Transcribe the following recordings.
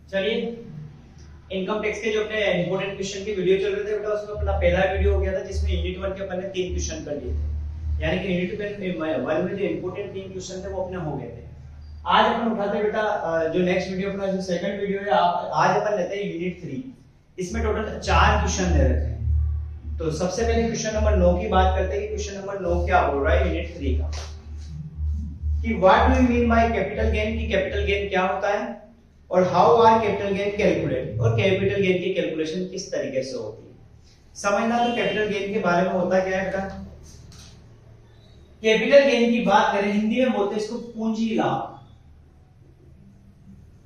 चलिए, income tax के जो अपने इंपॉर्टेंट क्वेश्चन की वीडियो चल रहे थे बेटा, उसमें अपना पहला वीडियो हो गया था जिसमें यूनिट 1 के अपन ने 3 क्वेश्चन कर लिए थे। यानी कि यूनिट 1 में जो इंपॉर्टेंट 3 क्वेश्चन थे वो अपने हो गए थे। आज अपन उठाते हैं बेटा जो नेक्स्ट वीडियो अपना जो सेकंड वीडियो है, आज अपन लेते हैं यूनिट 3। इसमें टोटल 4 क्वेश्चन दे रखे हैं। तो सबसे पहले क्वेश्चन नंबर 9 की बात करते हैं कि क्वेश्चन नंबर 9 क्या बोल रहा है यूनिट 3 का, कि what do you mean by capital gain, की कैपिटल गेन क्या होता है और how are capital gain calculate, और कैपिटल गेन की कैलकुलेशन किस तरीके से होती है। समझना तो कैपिटल गेन के बारे में होता क्या है बेटा। कैपिटल गेन की बात करें हिंदी में बोलते हैं इसको पूंजी लाभ।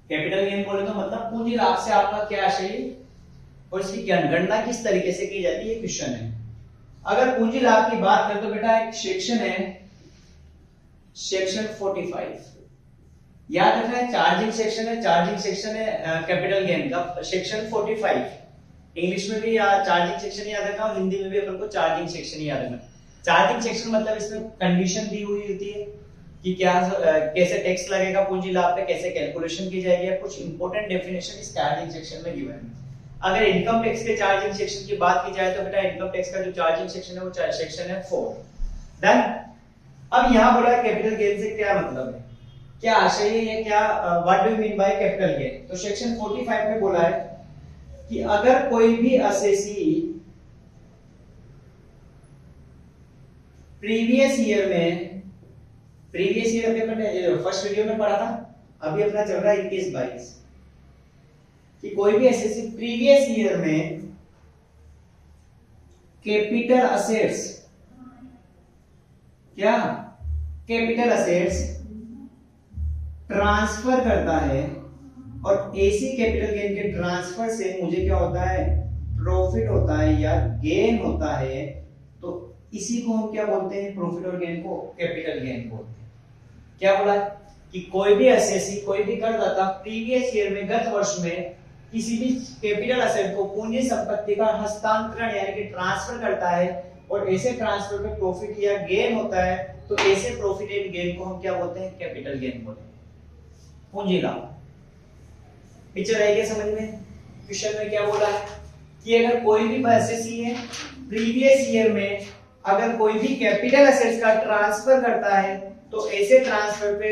कैपिटल गेन बोले तो मतलब पूंजी लाभ से आपका क्या आशय और इसकी गणना किस तरीके से की जाती है, क्वेश्चन है। अगर पूंजी लाभ की बात करें तो बेटा एक सेक्शन है सेक्शन 45, याद रखना है चार्जिंग सेक्शन है, चार्जिंग सेक्शन है कैपिटल गेन का सेक्शन 45। इंग्लिश में भी चार्जिंग सेक्शन याद रखना और हिंदी में भी अपन को चार्जिंग सेक्शन ही याद रखना। चार्जिंग सेक्शन मतलब इसमें कंडीशन दी हुई होती है कि क्या कैसे टैक्स लगेगा पूंजी लाभ पे, कैसे कैलकुलेशन की जाएगी, कुछ इंपॉर्टेंट डेफिनेशन इस चार्जिंग सेक्शन में गिवन है। अगर इनकम टैक्स के चार्जिंग सेक्शन की बात की जाए तो बेटा इनकम टैक्स का जो चार्जिंग सेक्शन है वो सेक्शन है 4। डन। अब यहां बोला कैपिटल गेन से क्या मतलब है, क्या आशय है, क्या what do you mean by capital gain. तो सेक्शन 45 में बोला है कि अगर कोई भी असेसी प्रीवियस ईयर में अपने फर्स्ट वीडियो में पढ़ा था, अभी अपना चल रहा है 21-22, कि कोई भी असेसी प्रीवियस ईयर में कैपिटल असेट्स, क्या कैपिटल असेट्स ट्रांसफर करता है और एसी कैपिटल गेन के ट्रांसफर से मुझे क्या होता है, प्रॉफिट होता है या गेन होता है, तो इसी को हम क्या बोलते हैं, प्रॉफिट और गेन को कैपिटल गेन बोलते हैं। क्या बोला कि कोई भी असेसी, कोई भी करदाता प्रीवियस ईयर में, गत वर्ष में किसी भी कैपिटल असेट को, पूंजी संपत्ति का हस्तांतरण यानी कि ट्रांसफर करता है और ऐसे ट्रांसफर में प्रॉफिट या गेन होता है, तो ऐसे प्रॉफिट एंड गेन को हम क्या बोलते हैं, कैपिटल गेन बोलते हैं, पूंजी लाभ। पिक्चर आई क्या समझ में। क्वेश्चन में क्या बोला है कि अगर कोई भी असेसी है प्रीवियस ईयर में अगर कोई भी कैपिटल असेट्स का ट्रांसफर करता है, तो ऐसे ट्रांसफर पे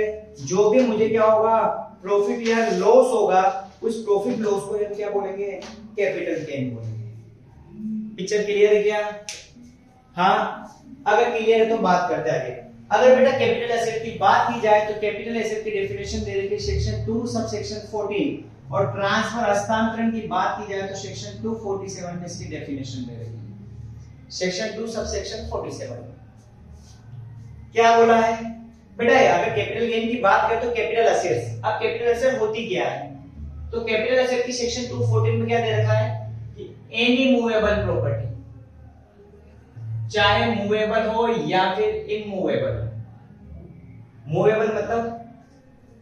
जो भी मुझे क्या होगा, प्रॉफिट या लॉस होगा, उस प्रॉफिट लॉस को हम क्या बोलेंगे, कैपिटल गेन बोलेंगे। पिक्चर क्लियर है क्या। हाँ, अगर क्लियर है तो बात करते हैं आगे। अगर बेटा कैपिटल एसेट की बात की जाए तो कैपिटल एसेट की डेफिनेशन दे रखी है सेक्शन 2 सब सेक्शन 14, और ट्रांसफर हस्तांतरण की बात की जाए तो सेक्शन 247 में इसकी डेफिनेशन दे रखी है, सेक्शन 2 सब सेक्शन 47। क्या बोला है बेटा, अगर कैपिटल गेन की बात करें तो कैपिटल एसेट्स, अब कैपिटल एसेट होती क्या है, तो कैपिटल एसेट की सेक्शन 214 में क्या दे रखा है कि एनी मूवेबल प्रॉपर्टी, चाहे मूवेबल हो या फिर इमूवेबल हो। मूवेबल मतलब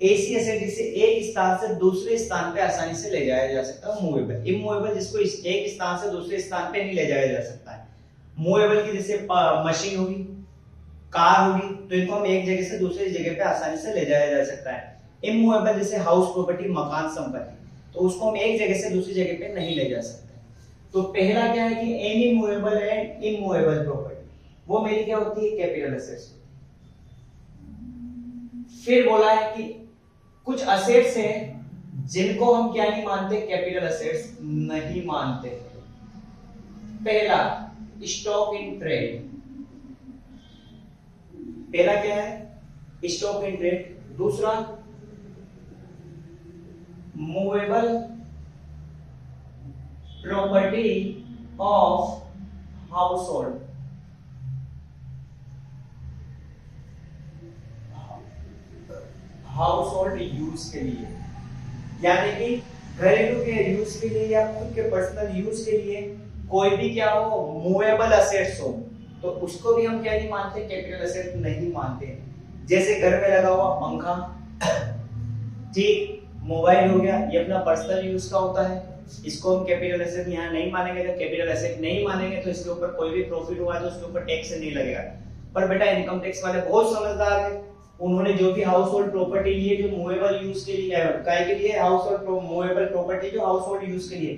ऐसी एसेट जिसे एक स्थान से दूसरे स्थान पे आसानी से ले जाया जा सकता है, मूवेबल। इमूवेबल जिसको एक स्थान से दूसरे स्थान पे नहीं ले जाया जा सकता है। मूवेबल की जैसे मशीन होगी, कार होगी, तो इनको हम एक जगह से दूसरी जगह पे आसानी से ले जाया जा सकता है। इमूवेबल जैसे हाउस प्रॉपर्टी, मकान संपत्ति, तो उसको हम एक जगह से दूसरी जगह पे नहीं ले जा सकते। तो पहला क्या है कि any movable and immovable property, वो मेरी क्या होती है, कैपिटल एसेट्स। फिर बोला है कि कुछ असेट्स हैं जिनको हम क्या नहीं मानते, कैपिटल एसेट्स नहीं मानते। पहला स्टॉक इन ट्रेड, पहला क्या है, स्टॉक इन ट्रेड। दूसरा movable property of house hold, house hold use के लिए, यानी कि घरेलू के यूज के लिए या खुद के पर्सनल यूज के लिए कोई भी क्या हो, मूवेबल असेट्स हो, तो उसको भी हम क्या नहीं मानते, कैपिटल एसेट नहीं मानते। जैसे घर में लगा हुआ पंखा, ठीक, मोबाइल हो गया, ये अपना पर्सनल यूज का होता है, इसको हम कैपिटल एसेट यहाँ नहीं मानेंगे। जब कैपिटल एसेट नहीं मानेंगे तो इसके ऊपर कोई भी प्रॉफिट हुआ तो उसके ऊपर टैक्स नहीं लगेगा। पर बेटा इनकम टैक्स वाले बहुत समझदार है, उन्होंने जो भी हाउस होल्ड प्रॉपर्टी ली है जो मूवेबल यूज के लिए है, काय के लिए हाउस होल्ड मूवेबल प्रॉपर्टी जो हाउस होल्ड यूज के लिए,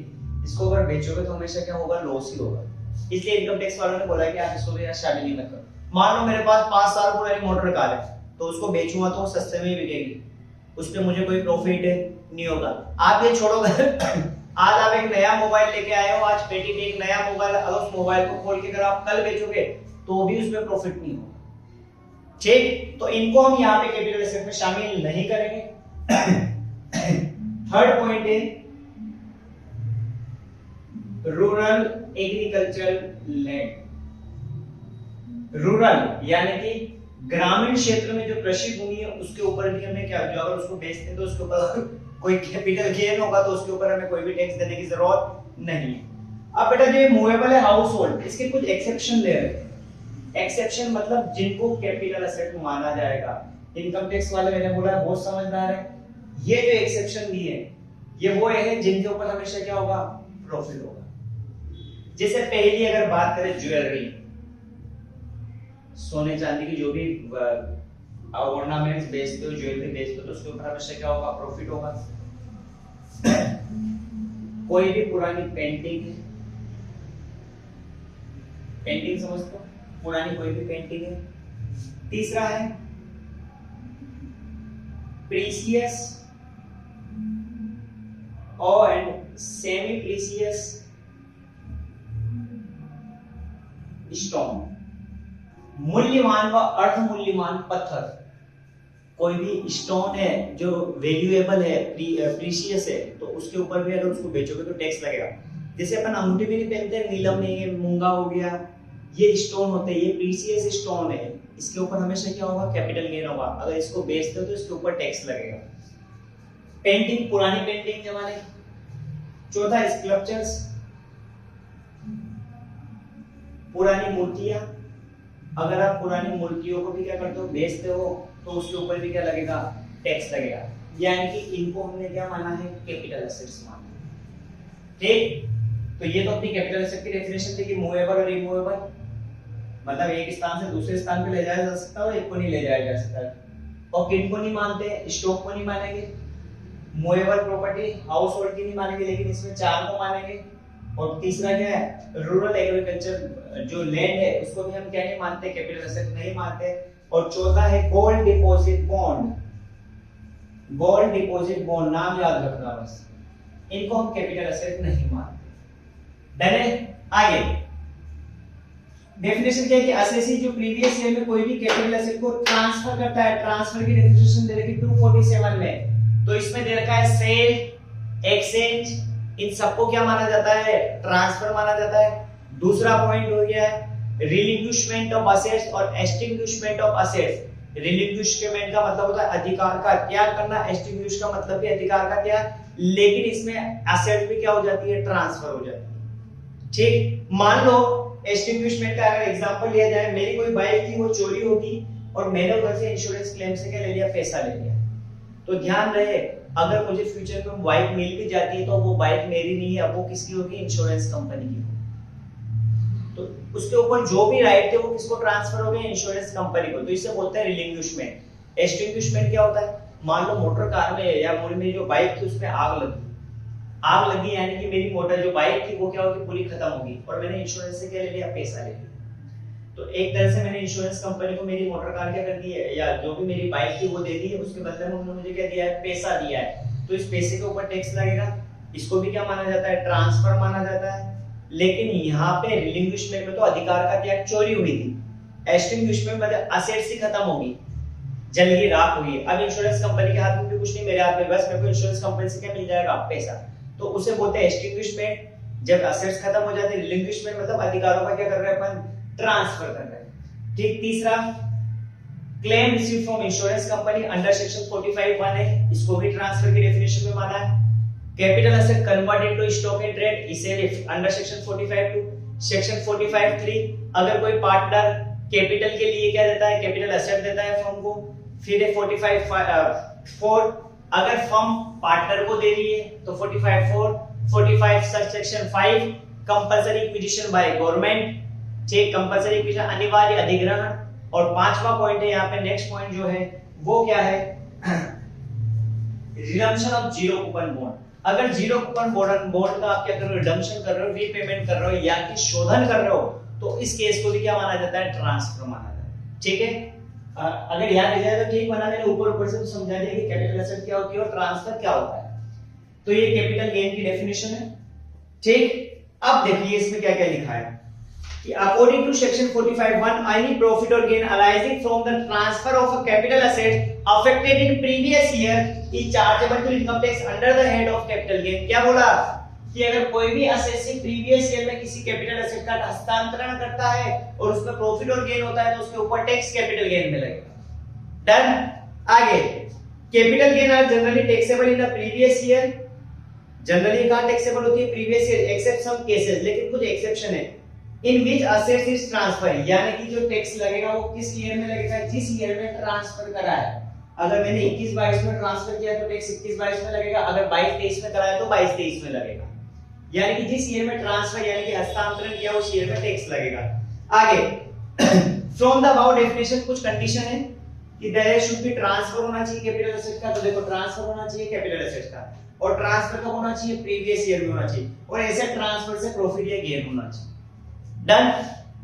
इसको अगर बेचोगे तो हमेशा क्या होगा, लॉस ही होगा। इसलिए इनकम टैक्स वालों ने बोला कि आप इसको भी शामिल नहीं मत करो। मान लो मेरे पास 5 साल पुरानी मोटर कार है, तो उसको बेचूंगा तो सस्ते में ही बिकेगी, उस पे मुझे कोई प्रॉफिट नहीं होगा। आप ये छोड़ो आज आप एक नया मोबाइल लेके आए हो, आज पेटी में एक नया मोबाइल, अगर उस मोबाइल को खोल के अगर आप कल बेचोगे तो भी उसमें प्रॉफिट नहीं होगा। ठीक, तो इनको हम यहाँ पे कैपिटल एसेट में शामिल नहीं करेंगे। थर्ड पॉइंट है रूरल एग्रीकल्चरल लैंड। रूरल यानी कि ग्रामीण क्षेत्र में जो कृषि भूमि है उसके ऊपर भी हमें क्या, जो अगर उसको बेचते हैं तो उसके ऊपर कोई कैपिटल गेन होगा तो उसके ऊपर हमें कोई भी टैक्स देने की जरूरत नहीं है। अब बेटा जो मूवेबल है हाउस होल्ड, इसके कुछ एक्सेप्शन दे रहे हैं। एक्सेप्शन मतलब जिनको कैपिटल एसेट माना जाएगा। इनकम टैक्स वाले मैंने बोला बहुत समझदार है, ये जो एक्सेप्शन दिए ये वो है जिनके ऊपर हमेशा क्या होगा, प्रॉफिट होगा। जैसे पहली अगर बात करें ज्वेलरी, सोने चांदी की जो भी ऑर्नामेंट्स बेचते हो, ज्वेलरी बेचते हो, तो उसके ऊपर हमेशा क्या होगा, प्रॉफिट होगा। कोई भी पुरानी पेंटिंग है, पेंटिंग समझते हो, पुरानी कोई भी पेंटिंग है। तीसरा है प्रीसियस और एंड सेमी प्रीसियस स्टोन, मूल्यवान व अर्ध मूल्यमान पत्थर। कोई भी स्टोन है जो वैल्यूएबल है, प्रीशियस है, तो उसके ऊपर भी अगर उसको बेचोगे तो टैक्स लगेगा। जैसे अपन अंगूठी भी नहीं पहनते, नीलम नहीं है, मूंगा हो गया, ये स्टोन होते हैं, ये प्रीशियस स्टोन है, इसके ऊपर हमेशा क्या होगा, कैपिटल गेन होगा। अगर इसको बेचते हो तो इसके ऊपर टैक्स लगेगा। पेंटिंग, पुरानी पेंटिंग जमाने। चौथा स्कल्पचर्स, पुरानी मूर्तियां। अगर आप पुरानी मूर्तियों को भी क्या करते हो, बेचते हो, तो उसके ऊपर भी क्या लगेगा, टैक्स लगेगा। यानी कि इनको हमने क्या माना है, कैपिटल एसेट्स माना। ठीक, तो ये तो अपनी कैपिटल एसेट की डेफिनेशन थी कि मूवेबल और इमूवेबल, मतलब एक स्थान से दूसरे स्थान पे ले जाया जा सकता है और एक को नहीं ले जाया जा सकता। और किन को नहीं मानते, स्टॉक को नहीं मानेंगे, मूवेबल प्रॉपर्टी हाउस होल्ड की नहीं मानेंगे, लेकिन इसमें 4 को मानेंगे। और तीसरा क्या है, रूरल एग्रीकल्चर जो लैंड है उसको भी हम क्या नहीं मानते, कैपिटल एसेट नहीं मानते। और चौथा है gold deposit bond. Gold deposit bond नाम याद रखना बस, इनको हम कैपिटल एसेट नहीं मानते। डन है। आगे डेफिनेशन क्या है कि असेसी जो प्रीवियस ईयर में कोई भी कैपिटल एसेट को ट्रांसफर करता है, ट्रांसफर की डेफिनेशन दे रखी 247 में, तो इसमें दे रखा है सेल, एक्सचेंज, इन सबको क्या माना जाता है, ट्रांसफर माना जाता है। दूसरा पॉइंट हो गया है रिलिंक्विशमेंट ऑफ असेट्स और एक्सटिंग्विशमेंट ऑफ असेट्स। रिलिंक्विशमेंट का मतलब होता है अधिकार का त्याग करना, एक्सटिंग्विश का मतलब भी अधिकार का त्याग, लेकिन इसमें असेट भी क्या हो जाती है, ट्रांसफर हो जाती है। ठीक, मान लो एक्सटिंग्विशमेंट का अगर एग्जांपल लिया जाए, मेरी कोई बाइक थी, वो चोरी होगी और मैंने उधर से इंश्योरेंस क्लेम से क्या ले लिया, पैसा ले लिया। तो ध्यान रहे, अगर मुझे फ्यूचर में बाइक मिल भी जाती है तो वो बाइक मेरी नहीं है, अब वो किसकी होगी, इंश्योरेंस कंपनी की होगी। तो उसके ऊपर जो भी राइट थे वो किसको ट्रांसफर हो गए, इंश्योरेंस कंपनी को। तो इसे बोलते हैं रिलिंक्विशमेंट। एक्सटिंग्विशमेंट क्या होता है, मान लो मोटर कार में या मेरी जो बाइक थी उसमें आग लगी, आग लगी यानी कि मेरी मोटर जो बाइक थी वो क्या होगी, पूरी खत्म होगी, और मैंने इंश्योरेंस से क्या ले लिया, पैसा ले लिया। तो एक तरह से मैंने इंश्योरेंस कंपनी को मेरी मोटर कार क्या कर दी है, या जो भी मेरी बाइक थी वो दे दी है, उसके बदले में उन्होंने मुझे क्या दिया है, पैसा दिया है। तो इस पैसे के ऊपर टैक्स लगेगा। इसको भी क्या माना जाता है, ट्रांसफर माना जाता है। लेकिन यहाँ पे रिलिंक्विशमेंट में तो अधिकार का त्याग, चोरी हुई थी। एक्सटिंग्विशमेंट मतलब असेट्स ही खत्म होगी, जल गई, राख हुई। अब इंश्योरेंस कंपनी के हाथ में भी कुछ नहीं, मेरे हाथ में बस मेरे को इंश्योरेंस कंपनी से क्या मिल जाएगा, पैसा। तो उसे बोलते हैं एक्सटिंग्विशमेंट, जब असेट्स खत्म हो जाते हैं। रिलिंक्विशमेंट मतलब अधिकारों का क्या कर रहे हैं अपन, ट्रांसफर कर रहे हैं। ठीक, तीसरा claim receive from insurance company under section 45(1) है, इसको भी ट्रांसफर की डेफिनेशन में माना है। Capital asset converted to stock and trade, इसे अंडर सेक्शन 45(2). सेक्शन 45(3) अगर कोई पार्टनर कैपिटल के लिए क्या देता है, कैपिटल एसेट देता है फर्म को। फिर है 45(4) अगर फर्म पार्टनर को दे रही है तो 45(4). 45 section 5 compulsory acquisition by government, ठीक, कंपल्सरी एक्विजिशन अनिवार्य अधिग्रहण। और 5वां पॉइंट है यहाँ पे, नेक्स्ट पॉइंट जो है वो क्या है? Redemption of zero coupon bond. अगर जीरो कूपन बॉन्ड का आप क्या कर रहे हो, रिडम्पशन कर रहे हो, रीपेमेंट कर रहे हो या कि शोधन कर रहे हो, तो इस केस को भी क्या माना जाता है? ट्रांसफर माना जाता है। ठीक है, अगर याद रह जाए तो ठीक बना, मैंने ऊपर से तो समझा दिया कि कैपिटल एसेट क्या होती है और ट्रांसफर क्या होता है। तो ये कैपिटल गेन की डेफिनेशन है। ठीक, अब देखिए इसमें क्या क्या लिखा है कि according to section 45(1) any profit और gain arising from the transfer of a capital asset affected in previous year is chargeable to income tax under the head of capital gain. क्या बोला कि अगर कोई भी असेसी प्रीवियस ईयर में किसी capital asset का हस्तांतरण करता है और उसमें प्रॉफिट और गेन होता है तो उसके ऊपर टैक्स कैपिटल गेन में लगेगा। डन। आगे, capital gain are generally taxable in the previous year. Generally कहां टैक्सेबल होती है? Previous year, except some cases, लेकिन कुछ एक्सेप्शन है। In which assets is transfer, यानी कि जो टैक्स लगेगा वो किस ईयर में लगेगा? जिस ईयर में ट्रांसफर करा है। अगर मैंने 21-22 में ट्रांसफर किया तो टैक्स 21-22 में लगेगा, अगर 22-23 में कराया तो 22-23 में लगेगा। यानी कि जिस ईयर में ट्रांसफर यानी कि हस्तांतरण किया उस ईयर में टैक्स लगेगा। आगे, फ्रॉम द अबाउ डेफिनेशन कुछ कंडीशन है कि देयर शुड बी ट्रांसफर होना चाहिए कैपिटल एसेट का, तो देखो ट्रांसफर होना चाहिए कैपिटल एसेट का, और ट्रांसफर कब होना चाहिए? प्रीवियस ईयर में होना चाहिए, और एसेट ट्रांसफर से प्रॉफिट या गेन होना चाहिए। डन।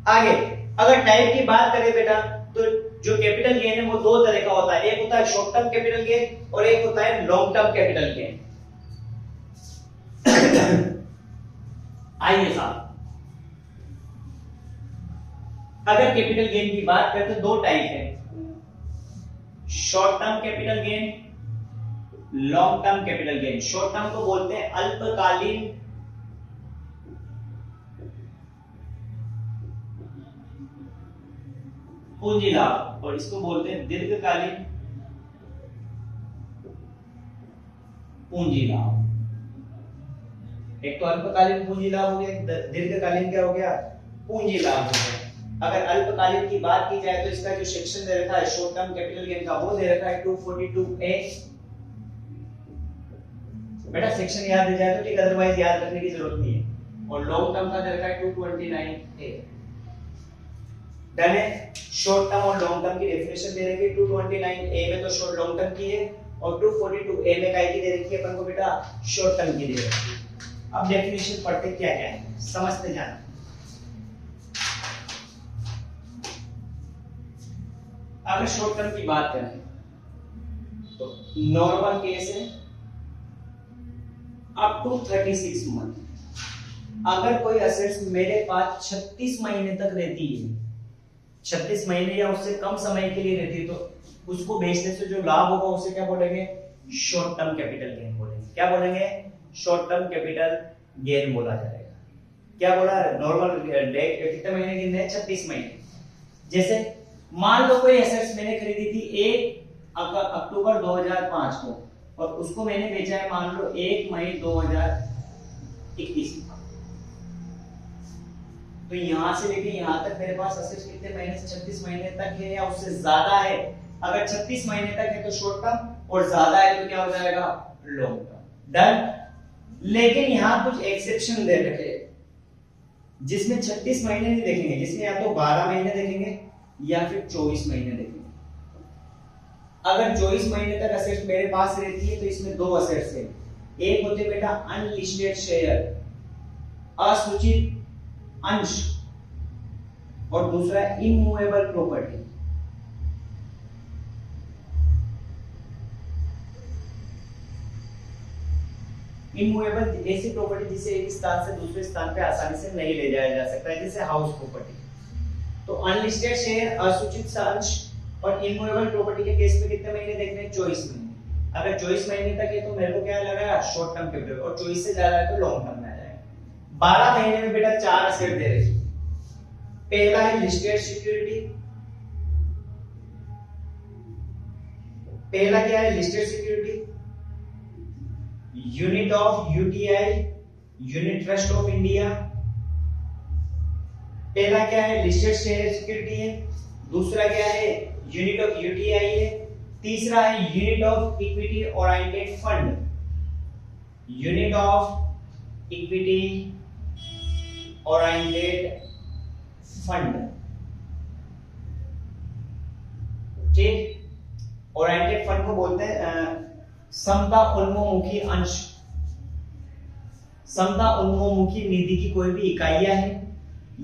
आगे, अगर टाइप की बात करें बेटा तो जो कैपिटल गेन है वो दो तरह का होता है। एक होता है शॉर्ट टर्म कैपिटल गेन और एक होता है लॉन्ग टर्म कैपिटल गेन। आइए साहब, अगर कैपिटल गेन की बात करें तो दो टाइप है, short term capital gain, long term capital gain. Short term को बोलते हैं अल्पकालीन पूंजी लाभ और इसको बोलते हैं दीर्घकालीन पूंजी लाभ। एक तो अल्पकालीन पूंजी लाभ हो गया, दीर्घकालीन क्या हो गया? पूंजी लाभ हो गया। अगर अल्पकालीन की बात की जाए तो इसका जो सेक्शन दे रखा है शॉर्ट टर्म कैपिटल गेन का वो दे रखा है 242A। बेटा सेक्शन याद रह जाए तो ठीक, अदरवाइज याद रखने की जरूरत नहीं है। और लॉन्ग टर्म का दे रखा है 229A। डन है। शॉर्ट टर्म और लॉन्ग टर्म की डेफिनेशन दे रखी है 229A में तो शॉर्ट लॉन्ग टर्म की है, और 242A में काय की दे रखी है अपन को बेटा? शॉर्ट टर्म की दे रखी है। अब डेफिनेशन पढ़ते क्या क्या है समझते जाना। अगर शॉर्ट टर्म की बात करें तो नॉर्मल केस है अप टू 36 मंथ। अगर कोई असेट्स मेरे पास 36 महीने तक रहती है, 36 महीने या उससे कम समय के लिए रहती है, तो उसको बेचने से जो लाभ होगा उसे क्या बोलेंगे? शॉर्ट टर्म कैपिटल गेन बोलेंगे। क्या बोलेंगे? शॉर्ट टर्म कैपिटल गेन बोला जाएगा। क्या बोला? नॉर्मल कितने महीने गिनने हैं? 36 महीने। जैसे मान लो कोई एसेट्स मैंने खरीदी थी 1 अक्टूबर 2005 को और उसको मैंने बेचा है मान लो 1 मई 2021 में, तो यहां से लेके यहां तक मेरे पास असेट्स कितने महीने से? 36 महीने तक है या उससे ज्यादा है? अगर 36 महीने तक है तो शॉर्ट टर्म और ज्यादा है तो क्या हो जाएगा? Long term. डन। लेकिन यहां कुछ एक्सेप्शन दे रखे जिसमें 36 महीने नहीं देखेंगे, जिसमें या तो 12 महीने देखेंगे या फिर 24 महीने देखेंगे। अगर 24 महीने तक असेट्स मेरे पास रहती है तो इसमें दो असेट्स है, एक होते बेटा अनलिस्टेड शेयर, असूचित अंश, और दूसरा इमूवेबल प्रॉपर्टी। इमूवेबल ऐसी प्रॉपर्टी जिसे एक स्थान से दूसरे स्थान पे आसानी से नहीं ले जाया जा सकता है, जैसे हाउस प्रॉपर्टी। तो अनलिस्टेड शेयर, असूचित अंश और इमूवेबल प्रॉपर्टी के केस में कितने महीने देखने हैं? 24 महीने। अगर 24 महीने तक है तो मेरे को क्या लगा? शॉर्ट टर्म कैपिटल, और 24 से ज्यादा है तो लॉन्ग टर्म में आ जाएगा। 12 महीने में बेटा 4 असेट दे रही। पहला है लिस्टेड सिक्योरिटी। पहला क्या है? Listed security, unit of UTI, unit trust of India. पहला क्या है? लिस्टेड शेयर सिक्योरिटी है। दूसरा क्या है? यूनिट ऑफ यूटीआई है। तीसरा है unit of equity oriented fund, unit of equity oriented fund. ठीक। ओरिएंटेड फंड को बोलते हैं समता उन्मुखी अंश। समता उन्मुखी निधि की कोई भी इकाइयां हैं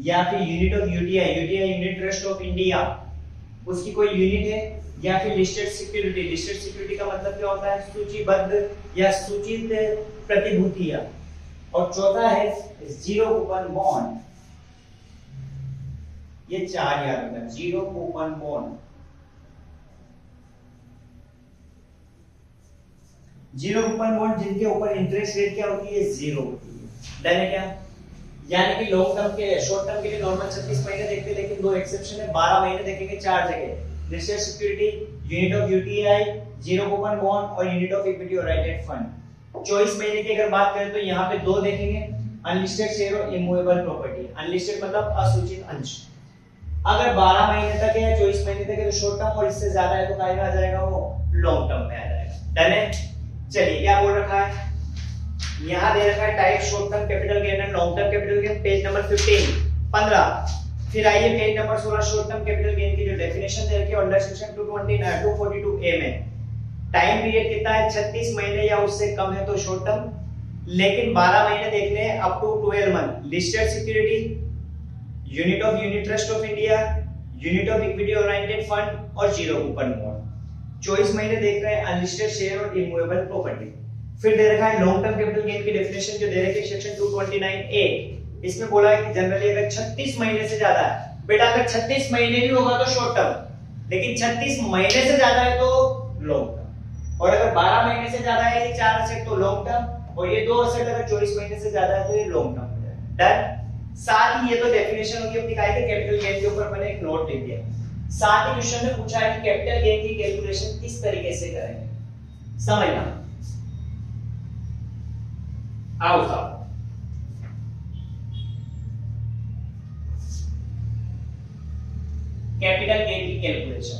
या फिर unit of UTI, UTI unit trust of India, उसकी कोई यूनिट है, या फिर लिस्टेड सिक्योरिटी। लिस्टेड सिक्योरिटी का मतलब क्या होता है? सूचीबद्ध या सूचित प्रतिभूतियां। और चौथा है जीरो कूपन बॉन्ड। ये चार याद रखना, zero coupon bond. Zero coupon bond जिनके ऊपर इंटरेस्ट रेट क्या होती है? जीरो होती है। डन है क्या? यानी कि लॉन्ग टर्म के, शॉर्ट टर्म के लिए नॉर्मल 36 महीने देखते हैं, लेकिन दो एक्सेप्शन है, 12 महीने देखेंगे 4 जगह। Listed security, unit of UTI, zero coupon bond और unit of equity oriented fund. 24 महीने की अगर बात करें तो यहाँ पे दो देखेंगे, अनलिस्टेड शेयर और इमूवेबल प्रॉपर्टी। अनलिस्टेड मतलब असूचित अंश। अगर 12 महीने तक है या 24 महीने तक है तो शॉर्ट टर्म, और इससे ज्यादा है तो काय में आ जाएगा? वो लॉन्ग टर्म में आ जाएगा। डन है? चलिए क्या बोल रखा है यहाँ? दे रखा है type short term capital gain and long term capital gain, page number 15। फिर आइए page number 16, short term capital gain की जो डेफिनेशन दे रखी है अंडर सेक्शन 242 ए में। टाइम पीरियड कितना है? 36 महीने या उससे कम है तो शॉर्ट टर्म, लेकिन 12 महीने देखने हैं up to 12 month. Listed security, unit of unit trust of India, unit of equity oriented fund और जीरो कूपन बॉन्ड। 24 महीने देख रहे हैं अनलिस्टेड शेयर और इमूवेबल प्रॉपर्टी। फिर दे रखा है लॉन्ग टर्म कैपिटल गेन की डेफिनेशन जो दे रखी है सेक्शन 229 ए। इसमें बोला है कि जनरली अगर 36 महीने से ज्यादा है, बेटा अगर 36 महीने भी होगा तो शॉर्ट टर्म, लेकिन 36 महीने से ज्यादा है तो लॉन्ग टर्म। और अगर 12 महीने से ज्यादा है ये 4 असेट तो लॉन्ग टर्म, और ये 2 असेट अगर 24 महीने से ज्यादा है तो ये लॉन्ग टर्म हो जाएगा। डन? साथ ही ये तो डेफिनेशन होगी अपनी काय के कैपिटल गेन के ऊपर मैंने एक नोट लिख दिया। साथ ही क्वेश्चन में पूछा है कि कैपिटल गेन की कैलकुलेशन किस तरीके से करेंगे, समझना। आओ साहब, कैपिटल गेन की कैलकुलेशन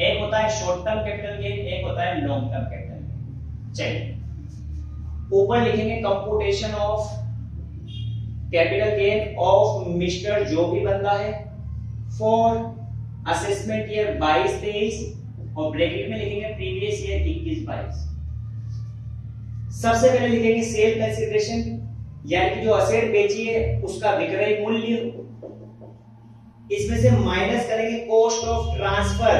एक होता है शॉर्ट टर्म कैपिटल गेन, एक होता है लॉन्ग टर्म कैपिटल गेन। चलिए ऊपर लिखेंगे computation of capital gain of mister जो भी बंदा है फॉर असेसमेंट ईयर 22-23 और ब्रैकेट में लिखेंगे प्रीवियस ईयर 21-22। सबसे पहले लिखेंगे सेल कंसीडरेशन, यानी कि जो असेट बेची है उसका विक्रय मूल्य, इसमें से माइनस करेंगे कॉस्ट ऑफ ट्रांसफर।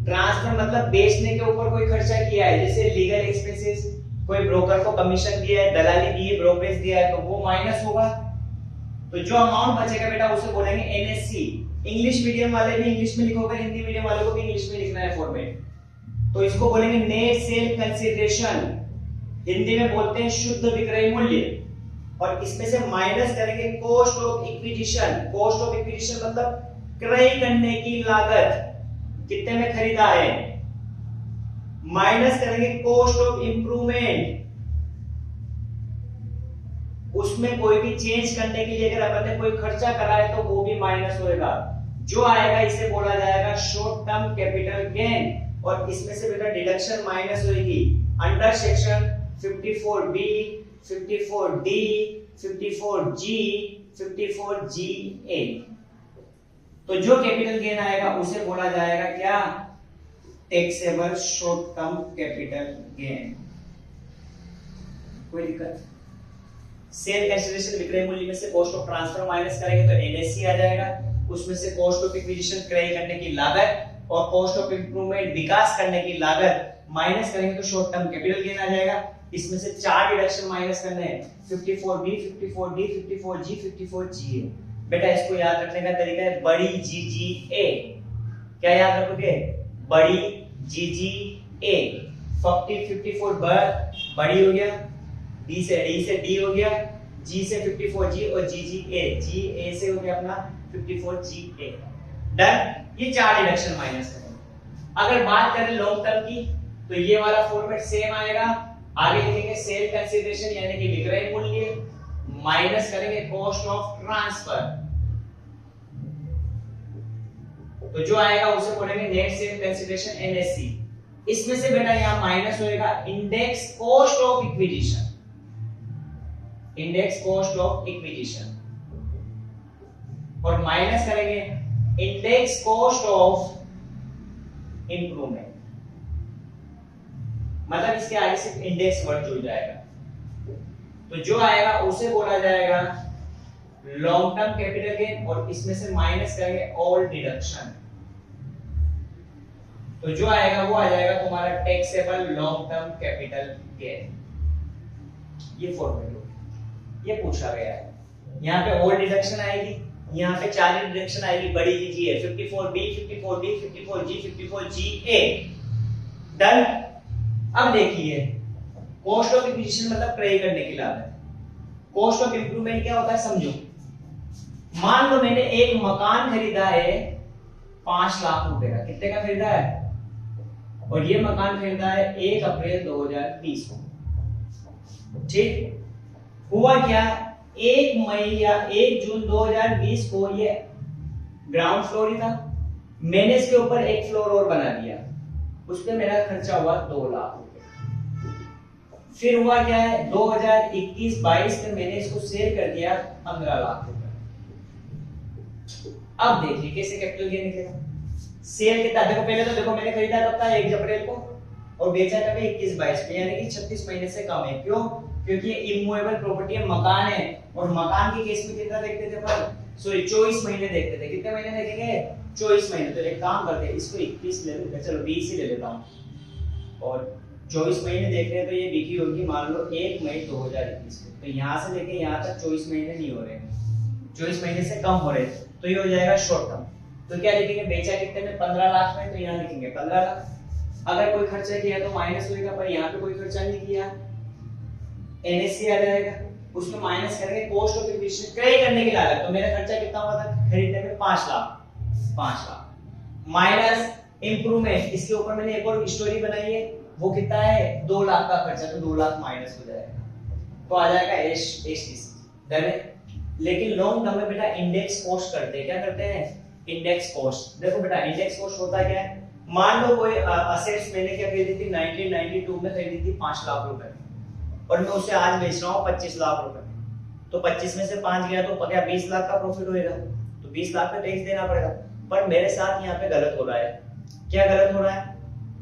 ट्रांसफर मतलब बेचने के ऊपर कोई खर्चा किया है, जैसे लीगल एक्सपेंसेस, कोई ब्रोकर को कमीशन दिया है, दलाली दी है, ब्रोकरेज दिया है, तो वो माइनस होगा। तो जो अमाउंट बचेगा बेटा उसे बोलेंगे एनएससी। इंग्लिश मीडियम वाले भी इंग्लिश में लिखोगे, हिंदी मीडियम वाले को भी इंग्लिश में लिखना है फॉर्मेट। तो इसको बोलेंगे नेट सेल कंसीडरेशन, हिंदी में बोलते हैं शुद्ध विक्रय मूल्य। और इसमें से माइनस करेंगे cost of acquisition. Cost of acquisition मतलब क्रय करने की लागत, कितने में खरीदा है। माइनस करेंगे कॉस्ट ऑफ इंप्रूवमेंट, उसमें कोई भी चेंज करने के लिए अगर अपन ने कोई खर्चा करा है तो वो भी माइनस होएगा। जो आएगा इसे बोला जाएगा शॉर्ट टर्म कैपिटल गेन। और इसमें से बेटा डिडक्शन माइनस होगी under section 54B, 54D, 54G, 54GA। तो जो कैपिटल गेन आएगा उसे बोला जाएगा क्या? Taxable short term capital gain. कोई दिक्कत? सेल कंसीडरेशन विक्रय मूल्य में से कॉस्ट ऑफ ट्रांसफर माइनस करेंगे तो एनएससी आ जाएगा, उसमें से कॉस्ट ऑफ एक्विजिशन क्रय करने की लागत और कॉस्ट ऑफ इंप्रूवमेंट विकास करने की लागत माइनस करेंगे तो शॉर्ट टर्म कैपिटल गेन आ जाएगा। इसमें से 4 डिडक्शन माइनस करने हैं, 54B, 54D, 54G, 54GA। बेटा इसको याद रखने का तरीका है बड़ी GGA। क्या याद रखोगे? बड़ी GGA। 54 बड़ी हो गया, D से D हो गया, G से 54G और GA से हो गया अपना 54GA। डन? ये 4 डिडक्शन माइनस करेंगे। अगर बात करें लॉन्ग टर्म की तो ये वाला फॉर्मेट सेम आएगा। आगे लिखेंगे सेल कंसीडरेशन यानी कि विक्रय मूल्य माइनस करेंगे कॉस्ट ऑफ ट्रांसफर, तो जो आएगा उसे बोलेंगे नेट सेल कंसीडरेशन एनएससी। इसमें से बेटा यहां माइनस होएगा index cost of acquisition, index cost of acquisition, और माइनस करेंगे इंडेक्स कॉस्ट ऑफ इंप्रूवमेंट, मतलब इसके आगे सिर्फ इंडेक्स वर्ड जुड़ जाएगा, तो जो आएगा उसे बोला जाएगा लॉन्ग टर्म कैपिटल गेन, और इसमें से माइनस करेंगे ऑल डिडक्शन, तो जो आएगा वो आ जाएगा तुम्हारा taxable long term capital gain. ये फॉर्मूला ये पूछा गया है। यहाँ पे ऑल डिडक्शन आएगी, यहाँ पे 4 डिडक्शन आएगी, बड़ी जी है 54B 54D 54G 54GA। Done. अब देखिए कॉस्ट ऑफ एक्विजिशन मतलब क्रय करने की लागत। कॉस्ट ऑफ इंप्रूवमेंट क्या होता है समझो। मान लो मैंने एक मकान खरीदा है 5 लाख रुपए का, कितने का खरीदा है, और ये मकान खरीदा है 1 अप्रैल 2020 को। ठीक, हुआ क्या, 1 मई या 1 जून 2020 को ये ग्राउंड फ्लोर ही था, मैंने इसके ऊपर एक फ्लोर और बना दिया, उस पे मेरा खर्चा हुआ 2 लाख रुपए। फिर हुआ क्या है 2021-22 में मैंने इसको सेल कर दिया 15 लाख रुपए। अब देखिए कैसे कैपिटल गेन निकलेगा। सेल कितना, देखो पहले तो देखो मैंने खरीदा कब था 1 अप्रैल को और बेचा कब 21-22 में, यानी कि 36 महीने से कम है। क्यों, क्योंकि ये इमूवेबल प्रॉपर्टी है, मकान है, और मकान के केस में कितना देखते थे पर, सॉरी 24 महीने देखते थे। कितने महीने देखेंगे 24 महीने। तो एक काम करते हैं इसको 21 ले लेते, चलो 20 ही ले लेता हूं, और 24 महीने देख रहे हैं तो ये बिकी होगी मान लो 1 मई 2021 को। तो यहां से लेके यहां तक 24 महीने नहीं हो रहे, 24 महीने से कम हो रहे, तो ये हो जाएगा शॉर्ट टर्म। तो क्या लिखेंगे, बेचा कितने में 15 लाख में, तो यहाँ लिखेंगे 15 लाख। अगर कोई खर्चा किया तो माइनस होगा, पर यहाँ पे कोई खर्चा नहीं किया, एनएससी आ जाएगा, उसमें माइनस करेंगे कॉस्ट ऑफ एक्विजिशन, क्रय करने की लागत। तो मेरा खर्चा कितना हुआ था खरीदने में 5 लाख माइनस इंप्रूवमेंट, इसके ऊपर मैंने एक और स्टोरी बनाई है, वो कितना है 2 लाख का खर्चा, तो 2 लाख माइनस हो जाएगा, तो आ जाएगा एसटीसी। लेकिन लॉन्ग टर्म में बेटा इंडेक्स कॉस्ट करते हैं, क्या करते हैं इंडेक्स कॉस्ट। देखो बेटा इंडेक्स कॉस्ट होता क्या है, मान लो कोई असेट्स मैंने क्या खरीदी थी 1992 में खरीदी थी 5 लाख रुपए और मैं उसे आज बेच रहा हूँ 25 लाख रुपए, तो 25 में से 5 गया तो क्या 20 लाख का प्रॉफिट होएगा, तो 20 लाख पे टैक्स देना पड़ेगा। पर मेरे साथ यहाँ पे गलत हो रहा है। क्या गलत हो रहा है,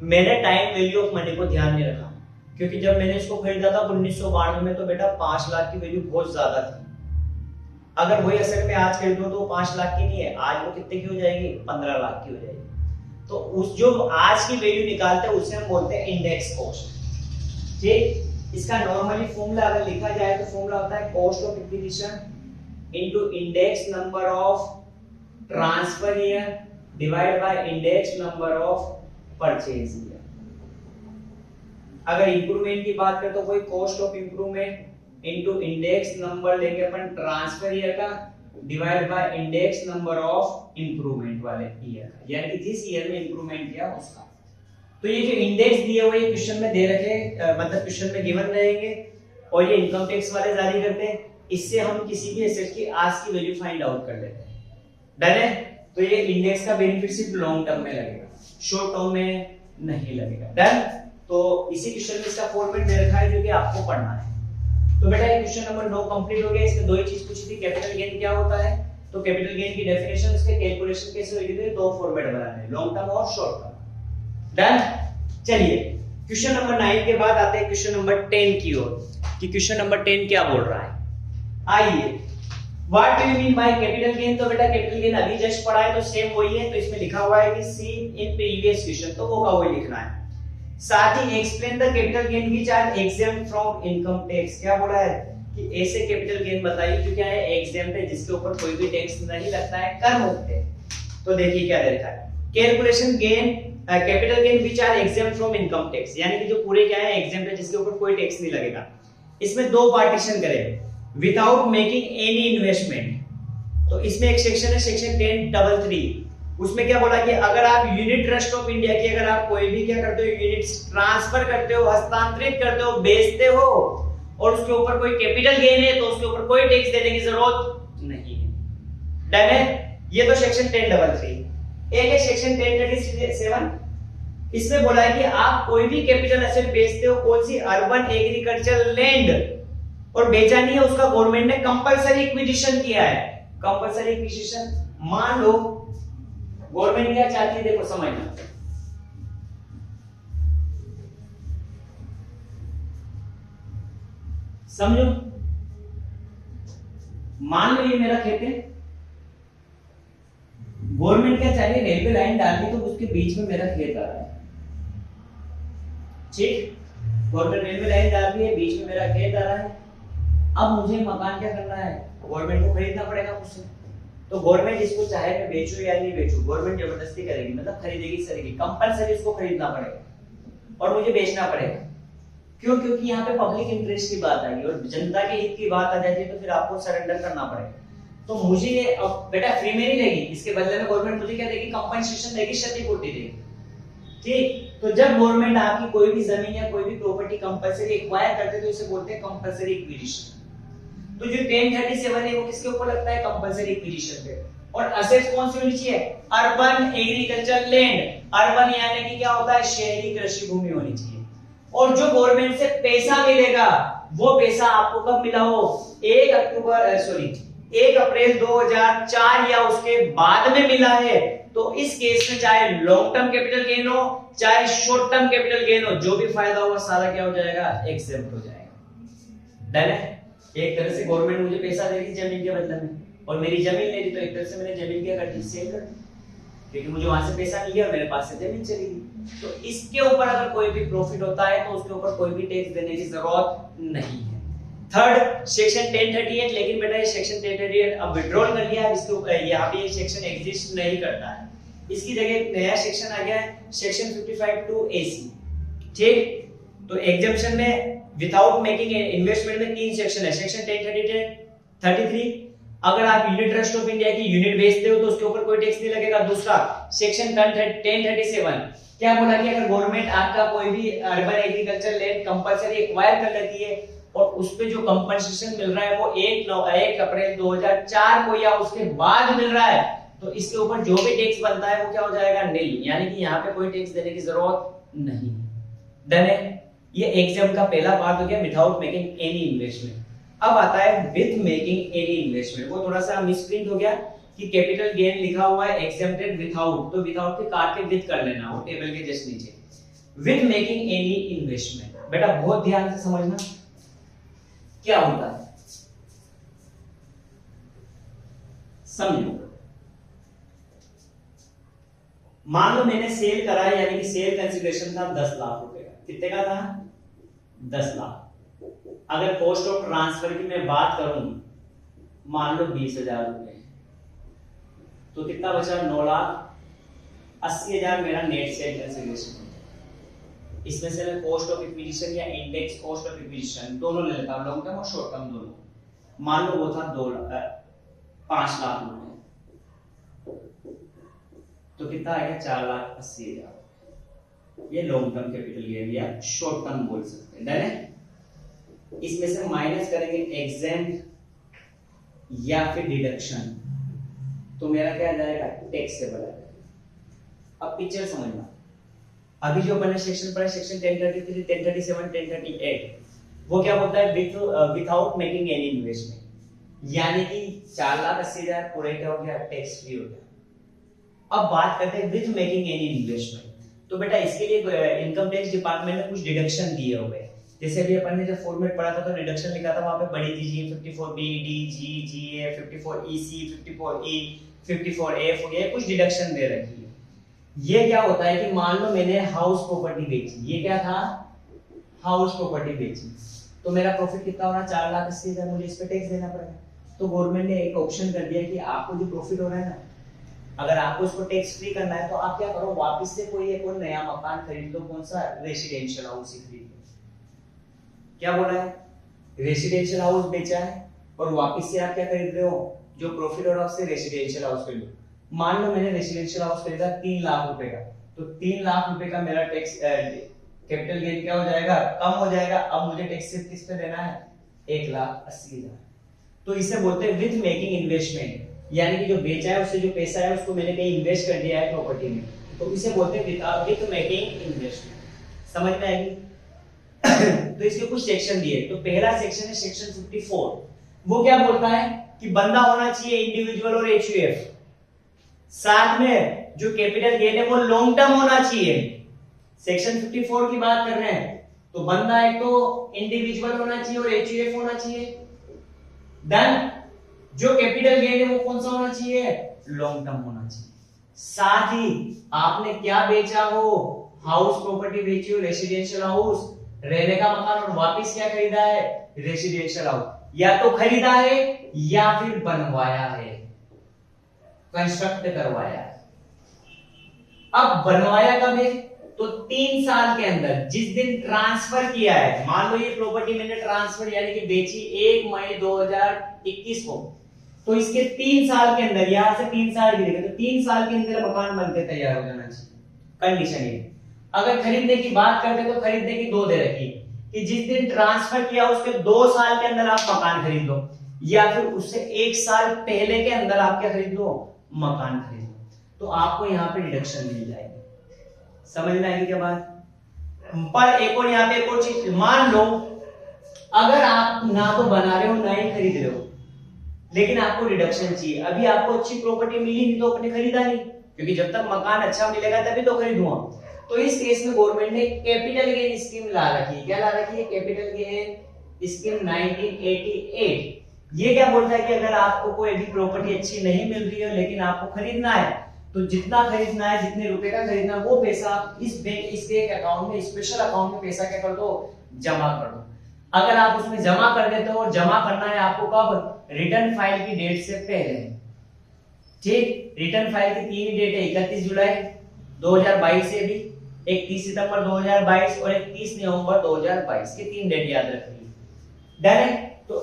मैंने टाइम वैल्यू ऑफ मनी को ध्यान नहीं रखा, क्योंकि जब मैंने इसको खरीदा था 1992 में तो बेटा 5 लाख की वैल्यू बहुत ज्यादा थी। अगर वही असेट में आज खरीदो तो 5 लाख की नहीं है, आज वो कितने की हो जाएगी 15 लाख की हो जाएगी। तो उस जो आज की वैल्यू निकालते हैं उसे हम बोलते हैं इंडेक्स कॉस्ट। ठीक, इसका नॉर्मली फॉर्मूला अगर लिखा जाए तो फॉर्मूला होता है cost of acquisition into index number of transfer year divide by index number of purchase year. अगर इंप्रूवमेंट की बात करें तो कोई cost of improvement into index number लेंगे अपन ट्रांसफर ईयर का divide by index number of improvement वाले year का, यानी कि जिस ईयर में इंप्रूवमेंट किया उसका। तो ये जो इंडेक्स दिए हुए क्वेश्चन में दे रखे, मतलब क्वेश्चन में गिवन रहेंगे, और ये इनकम टैक्स वाले जारी करते हैं, इससे हम किसी भी एसेट की आज की वैल्यू फाइंड आउट कर लेते हैं। डन है। तो ये इंडेक्स का बेनिफिट सिर्फ लॉन्ग टर्म में लगेगा, शॉर्ट टर्म में नहीं लगेगा। डन। तो इसी क्वेश्चन में इसका फॉर्मेट दे रखा है जो कि आपको पढ़ना है। तो बेटा ये क्वेश्चन नंबर 9 कंप्लीट हो गया। इसमें दो ही चीज पूछी थी, कैपिटल गेन क्या होता है, तो कैपिटल गेन की डेफिनेशन, उसके कैलकुलेशन कैसे होगी, तो दो फॉर्मेट बनाने हैं, लॉन्ग टर्म और शॉर्ट टर्म। डन। चलिए क्वेश्चन नंबर 9 के बाद आते हैं क्वेश्चन नंबर 10 की ओर, कि क्वेश्चन नंबर 10 क्या बोल रहा है। आइए, what do you mean by capital gain. तो बेटा कैपिटल गेन अभी जस्ट पढ़ा है तो सेम वही है, तो इसमें लिखा हुआ है कि सी इन प्रीवियस क्वेश्चन, तो वो का वही लिखना है। साथ ही explain the capital gain which are exempt from income tax. क्या बोला है कि ऐसे कैपिटल गेन बताइए जो क्या है एग्जेम्प्ट है, जिसके ऊपर कोई भी टैक्स नहीं लगता है, कर मुक्त है। तो देखिए क्या दे रखा है, calculation gain capital gain which are exempt from income tax, यानी कि जो पूरे क्या है एग्जेम्प्ट है, जिसके ऊपर कोई टैक्स नहीं लगेगा। इसमें दो पार्टीशन करें, विदाउट मेकिंग एनी इन्वेस्टमेंट। तो इसमें एक सेक्शन है सेक्शन 10(3), उसमें क्या बोला कि अगर आप यूनिट ट्रस्ट ऑफ इंडिया की अगर आप कोई भी क्या करते हो, यूनिट्स ट्रांसफर करते हो, हस्तांतरित करते हो, बेचते हो, और उसके ऊपर कोई कैपिटल गेन है, तो उसके ऊपर कोई टैक्स देने की जरूरत नहीं है। डन है। ये तो सेक्शन 10(3). एक है सेक्शन 10(37), इसमें बोला है कि आप कोई भी कैपिटल एसेट बेचते हो, कौन सी अर्बन एग्रीकल्चर लैंड, और बेचा नहीं है, उसका गवर्नमेंट ने कंपलसरी एक्विजिशन किया है। कंपलसरी एक्विजिशन, मान लो गवर्नमेंट क्या चाहती है, देखो समझना, समझो, मान लो ये मेरा खेत है, गवर्नमेंट क्या चाहिए, रेलवे लाइन डाल दी तो उसके बीच में मेरा खेत आ रहा है, ठीक, गवर्नमेंट रेलवे लाइन डाल दी है, बीच में मेरा खेत आ रहा है। अब मुझे मकान क्या करना है, गवर्नमेंट को खरीदना पड़ेगा मुझसे, तो गवर्नमेंट इसको चाहे मैं बेचूं या नहीं बेचूं, गवर्नमेंट जबरदस्ती करेगी, मतलब खरीदेगी सरेगी, कंपलसरी इसको खरीदना पड़ेगा और मुझे बेचना पड़ेगा। क्यों? क्योंकि यहाँ पे पब्लिक इंटरेस्ट की बात आएगी और जनता के हित की बात आ जाती है, तो फिर आपको सरेंडर करना पड़ेगा। तो मुझे ये अब बेटा फ्री में नहीं देगी, इसके बदले में गवर्नमेंट मुझे क्या देगी, कंपनसेशन देगी, क्षतिपूर्ति देगी, ठीक। तो जब गवर्नमेंट आपकी कोई भी जमीन या कोई भी प्रॉपर्टी कंपलसरी एक्वायर करते तो इसे बोलते हैं कंपलसरी एक्विजिशन। तो जो 1037 है वो किसके ऊपर लगता है, कंपलसरी एक्विजिशन पे। और असेट्स कौन सी होनी चाहिए, अर्बन एग्रीकल्चर लैंड, अर्बन यानी कि क्या होता है, शहरी कृषि भूमि होनी चाहिए। और जो गवर्नमेंट से पैसा मिलेगा वो पैसा आपको कब मिला हो, 1 अप्रैल 2004 या उसके बाद में मिला है, तो इस केस में चाहे लॉन्ग टर्म कैपिटल गेन हो चाहे शॉर्ट टर्म कैपिटल गेन हो, जो भी फायदा होगा सारा क्या हो जाएगा, एक्सेप्ट हो जाएगा। डन है। एक तरह से गवर्नमेंट मुझे पैसा दे रही जमीन के बदले में, और मेरी जमीन ले रही, तो एक तरह से मैंने जमीन क्या कर दी, सेल कर दी, क्योंकि मुझे वहां से पैसा मिल गया और मेरे पास से जमीन चली गई। तो इसके ऊपर अगर कोई भी प्रॉफिट होता है तो उसके ऊपर कोई भी टैक्स देने की जरूरत नहीं है। थर्ड सेक्शन 1038, लेकिन बेटा ये सेक्शन 1038 अब विड्रॉल कर लिया, इसके ऊपर यहाँ पे ये सेक्शन एग्जिस्ट नहीं करता है, इसकी जगह नया सेक्शन आ गया है, सेक्शन 52(a)(c), ठीक। तो एग्जम्पशन में विदाउट मेकिंग इन्वेस्टमेंट में 3 सेक्शन है, सेक्शन 1033, अगर आप यूनिट ट्रस्ट ऑफ इंडिया की यूनिट बेचते हो तो उसके ऊपर कोई टैक्स नहीं लगेगा। दूसरा सेक्शन 1037 क्या बोला कि अगर गवर्नमेंट आपका कोई भी urban agriculture land compulsory acquire कर लेती है और उस पे जो कंपनसेशन मिल रहा है वो 1 अप्रैल 2004 को या उसके बाद मिल रहा है, तो इसके ऊपर जो भी टैक्स बनता है वो क्या हो जाएगा, नील, यानी कि यहाँ पे कोई टैक्स देने की जरूरत नहीं। डन है। ये एग्जाम का पहला पार्ट हो गया विदाउट मेकिंग एनी इन्वेस्टमेंट। अब आता है विद मेकिंग एनी इन्वेस्टमेंट, वो थोड़ा सा मिसप्रिंट हो गया कि कैपिटल गेन लिखा हुआ है एग्जेम्प्टेड विदाउट, तो विदाउट के काट के विद कर लेना, वो टेबल के जस्ट नीचे। विद मेकिंग एनी इन्वेस्टमेंट, बेटा बहुत ध्यान से समझना क्या होता है, समझो। मान लो मैंने सेल करा, यानी कि सेल कंसीडरेशन था 10 लाख रुपए का, कितने का था, 10 लाख। अगर कॉस्ट ऑफ ट्रांसफर की मैं बात करूं, मान लो 20,000 रुपए, तो कितना बचा, 9,80,000 मेरा नेट सेल कंसीडरेशन। इसमें से मैं कॉस्ट ऑफ एक्विजिशन या इंडेक्स कॉस्ट ऑफ एक्विजिशन दोनों ले लेता हूं, लॉन्ग टर्म और शॉर्ट टर्म दोनों। मान लो वो था 5 लाख रुपए, तो कितना आएगा, 4,80,000। ये लॉन्ग टर्म कैपिटल गेन या शॉर्ट टर्म बोल सकते हैं। डन है। इसमें से माइनस करेंगे एग्जेम्प्ट या फिर डिडक्शन, तो मेरा क्या आ जाएगा, टैक्सेबल आ जाएगा। अब पिक्चर समझना, अभी जो अपने सेक्शन पढ़ा सेक्शन 1033, 1037, 1038, वो क्या बोलता है, विदाउट मेकिंग एनी इन्वेस्टमेंट, यानी कि 4,80,000 पूरे क्या हो गया, टैक्स फ्री हो गया। अब बात करते हैं विद मेकिंग एनी इन्वेस्टमेंट, तो बेटा इसके लिए इनकम टैक्स डिपार्टमेंट ने कुछ डिडक्शन दिए हुए हैं। जैसे अभी अपन ने जब फॉर्मेट पढ़ा था तो डिडक्शन लिखा था, वहां पे बड़ी चीजें 54B, D, G, GA, 54EC, 54E, 54F, ये कुछ डिडक्शन दे रखी है। ये क्या होता है कि मान लो मैंने हाउस प्रॉपर्टी बेची, ये क्या था, हाउस प्रॉपर्टी बेची, तो मेरा प्रॉफिट कितना हो रहा है, 4,80,000, मुझे इस पे टैक्स देना पड़ेगा। तो गवर्नमेंट ने एक ऑप्शन कर दिया कि आपको जो प्रॉफिट हो रहा है ना, अगर आपको इसको टैक्स फ्री करना है तो आप क्या करो, वापस से कोई एक और नया मकान खरीद लो, कौन सा, रेसिडेंशियल हाउस ही खरीद लो। क्या बोला है, रेसिडेंशियल हाउस बेचा है और वापस से आप क्या खरीद रहे हो, जो प्रॉफिट हो रहा है उससे रेसिडेंशियल हाउस खरीद लो। मान लो मैंने रेसिडेंशियल हाउस खरीदा 3 लाख रुपए का, तो 3 लाख रुपए का मेरा टैक्स कैपिटल गेन क्या हो जाएगा, कम हो जाएगा। अब मुझे टैक्स सिर्फ किस पे देना है, 1,80,000। तो इसे बोलते हैं विद मेकिंग इन्वेस्टमेंट, यानी कि जो बेचा है उससे जो पैसा है उसको मैंने कहीं इन्वेस्ट कर दिया है प्रॉपर्टी में, तो इसे बोलते हैं विद मेकिंग इन्वेस्टमेंट। समझ में आएगी। तो इसके कुछ सेक्शन दिए, तो पहला सेक्शन है सेक्शन 54, वो क्या बोलता है कि बंदा होना चाहिए इंडिविजुअल और एचयूएफ, साथ में जो कैपिटल गेन है वो लॉन्ग टर्म होना चाहिए। सेक्शन 54 की बात कर रहे हैं, तो बंदा एक तो इंडिविजुअल होना चाहिए और एचयूएफ होना चाहिए। डन। जो कैपिटल गेन है वो कौन सा होना चाहिए, लॉन्ग टर्म होना चाहिए। साथ ही आपने क्या बेचा हो, हाउस प्रॉपर्टी बेची हो, रेसिडेंशियल हाउस, रहने का मकान, और वापस क्या खरीदा है, रेसिडेंशियल हाउस। या तो खरीदा है या फिर बनवाया है, कंस्ट्रक्ट करवाया है। अब बनवाया कब है, तो 3 साल के अंदर जिस दिन ट्रांसफर किया है। मान लो ये प्रॉपर्टी मैंने ट्रांसफर यानी कि बेची 1 मई 2021 को, तो इसके 3 साल के अंदर, यहां से 3 साल गिरेगा तो 3 साल के अंदर मकान बनके तैयार हो जाना चाहिए। कंडीशन ये। अगर खरीदने की बात करते तो खरीदने की 2 दे रखी कि जिस दिन ट्रांसफर किया उसके 2 साल के अंदर आप मकान खरीद लो, या फिर उससे 1 साल पहले के अंदर आप क्या खरीद लो, मकान खरीद लो। तो आपको यहाँ पे डिडक्शन मिल जाएगी। समझ में आएगी क्या बात। पर एक और यहाँ पे एक और चीज, मान लो अगर आप ना तो बना रहे हो ना ही खरीद रहे हो, लेकिन आपको रिडक्शन चाहिए। अभी आपको अच्छी प्रॉपर्टी मिली नहीं तो आपने खरीदा नहीं, क्योंकि जब तक मकान अच्छा मिलेगा तभी तो खरीदूंगा। तो इस केस में गवर्नमेंट ने कैपिटल गेन स्कीम ला रखी है। क्या ला रखी है, कैपिटल गेन स्कीम 1988। ये क्या बोलता है कि अगर आपको कोई भी प्रॉपर्टी अच्छी नहीं मिल रही है लेकिन आपको खरीदना है, तो जितना खरीदना है, जितने रुपए का खरीदना है, वो पैसा आप इस बैंक अकाउंट में, स्पेशल अकाउंट में पैसा क्या कर दो, जमा कर दो। अगर आप उसमें जमा कर देते हो, और जमा करना है आपको कब, रिटर्न फाइल की डेट से पहले। ठीक, रिटर्न फाइल की 3 डेट है, 31 जुलाई 2022 से भी, 31 सितंबर 2022 और 31 नवंबर 2022, ये 3 डेट याद रखिए। डन है। तो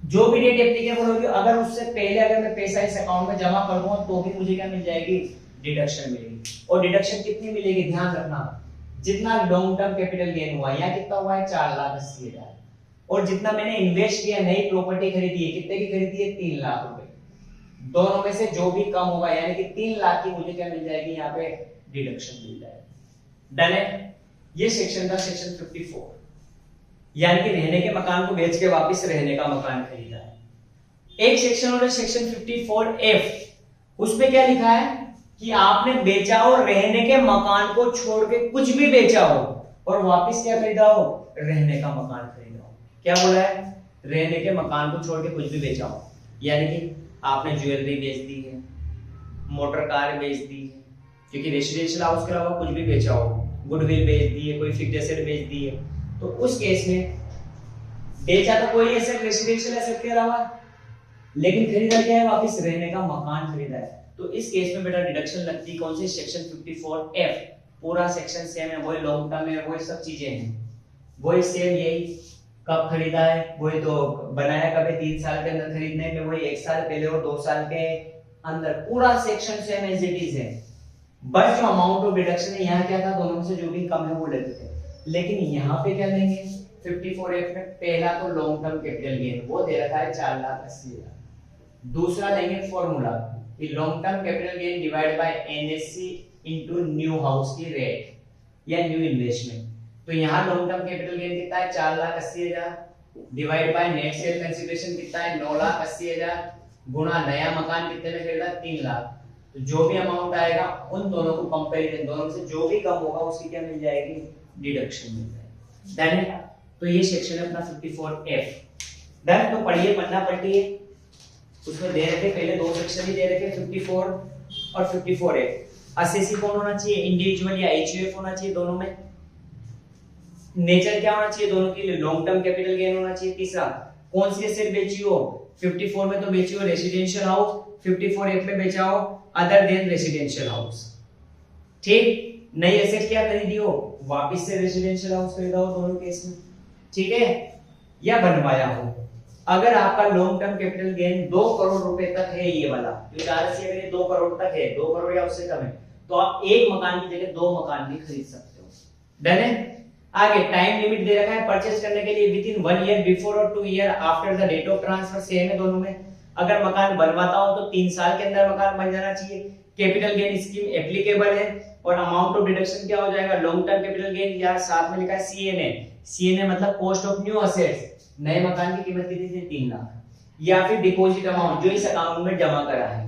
जो भी डेट एप्लीकेबल होगी, अगर उससे पहले अगर मैं पैसा इस अकाउंट में जमा कर दूंगा तो भी मुझे क्या मिल जाएगी, डिडक्शन मिलेगी। और डिडक्शन कितनी मिलेगी, ध्यान रखना, जितना लॉन्ग टर्म कैपिटल गेन हुआ, यहाँ कितना हुआ है, 4,80,000, और जितना मैंने इन्वेस्ट किया, नई प्रॉपर्टी खरीदी है, कितने की खरीदी है, 3 लाख रुपए। दोनों में से जो भी कम होगा, यानी कि 3 लाख की मुझे क्या मिल जाएगी, यहाँ पे डिडक्शन मिल जाएगी। डन है। ये सेक्शन था सेक्शन 54, यानी कि रहने के मकान को बेच के वापस रहने का मकान खरीदा है। एक सेक्शन और सेक्शन 54F, उसमें क्या लिखा है कि आपने बेचा हो, रहने के मकान को छोड़ के कुछ भी बेचा हो और वापस क्या खरीदा हो, रहने का मकान खरीदा हो। क्या बोला है, रहने के मकान को छोड़ के कुछ भी बेचा हो, यानी कि आपने ज्वेलरी बेच दी है, मोटर कार बेच दी है, क्योंकि रेसिडेंशियल हाउस के अलावा कुछ भी बेचा हो, गुडविल बेच दी है, कोई फिक्स्ड एसेट बेच दी है, तो उस केस में बेचा तो कोई एसेट रेसिडेंशियल एसेट के अलावा, लेकिन खरीदा क्या है, वापस रहने का मकान खरीदा है। तो इस केस में बेटा डिडक्शन लगती है कौन सी, सेक्शन 54F। पूरा सेक्शन सेम है, वही लॉन्ग टर्म है, वही सब चीजें हैं, वही सेम, यही कब खरीदा है, वही तो बनाया कब है, 3 साल के अंदर खरीदने में, वही 1 साल पहले और 2 साल के अंदर, पूरा section same as it is है। बस जो अमाउंट ऑफ डिडक्शन है, यहाँ क्या था, दोनों में से जो भी कम है वो लेते थे, लेकिन यहाँ पे क्या लेंगे 54F में, पहला तो लॉन्ग टर्म कैपिटल गेन वो दे रखा है 4,80,000। दूसरा लेंगे फॉर्मूला कि long term capital gain divide by NSC into new house की रेट या न्यू इन्वेस्टमेंट। तो यहाँ लॉन्ग टर्म कैपिटल गेन कितना है, 4,80,000 divide by net cell consideration कितना है, 9,80,000 गुणा नया मकान कितने में खरीदा, 3 लाख। तो जो भी अमाउंट आएगा उन दोनों को कंपैरिजन, दोनों में से जो भी कम होगा उसकी क्या मिल जाएगी, डिडक्शन मिल जाएगी। डन है। तो ये सेक्शन है अपना 54F। डन। तो पढ़िए, पन्ना पलटिए, उसमें दे रखे पहले 2 सेक्शन ही दे रखे, 54 और 54F। असेसी कौन होना चाहिए, इंडिविजुअल या एचयूएफ होना चाहिए, दोनों में नेचर क्या होना चाहिए, दोनों के लिए लॉन्ग टर्म कैपिटल गेन होना चाहिए। तीसरा, कौन सी एसेट बेची हो, 54 में तो बेची हो रेसिडेंशियल हाउस, 54F में बेचा हो अदर देन रेसिडेंशियल हाउस। ठीक, नई एसेट क्या खरीदी हो, वापस से रेसिडेंशियल हाउस खरीदा हो, दोनों केस में। ठीक है, या बनवाया हो। अगर आपका long term capital gain 2 crore रुपए तक है, ये वाला जो अगर ये 2 करोड़ तक है, 2 करोड़ या उससे कम है, तो आप एक मकान की जगह 2 मकान भी खरीद सकते हो। डन है। आगे टाइम लिमिट दे रखा है परचेस करने के लिए, विद इन 1 ईयर बिफोर और 2 year after the date of transfer, same है दोनों में। अगर मकान बनवाता हो तो 3 साल के अंदर मकान बन जाना चाहिए। कैपिटल गेन स्कीम एप्लीकेबल है, और अमाउंट ऑफ डिडक्शन क्या हो जाएगा, लॉन्ग टर्म कैपिटल गेन, या साथ में लिखा है CNA। CNA मतलब कॉस्ट ऑफ न्यू असेट्स, नए मकान की कीमत कितनी थी, 3 लाख, या फिर डिपॉजिट अमाउंट जो इस अकाउंट में जमा करा है,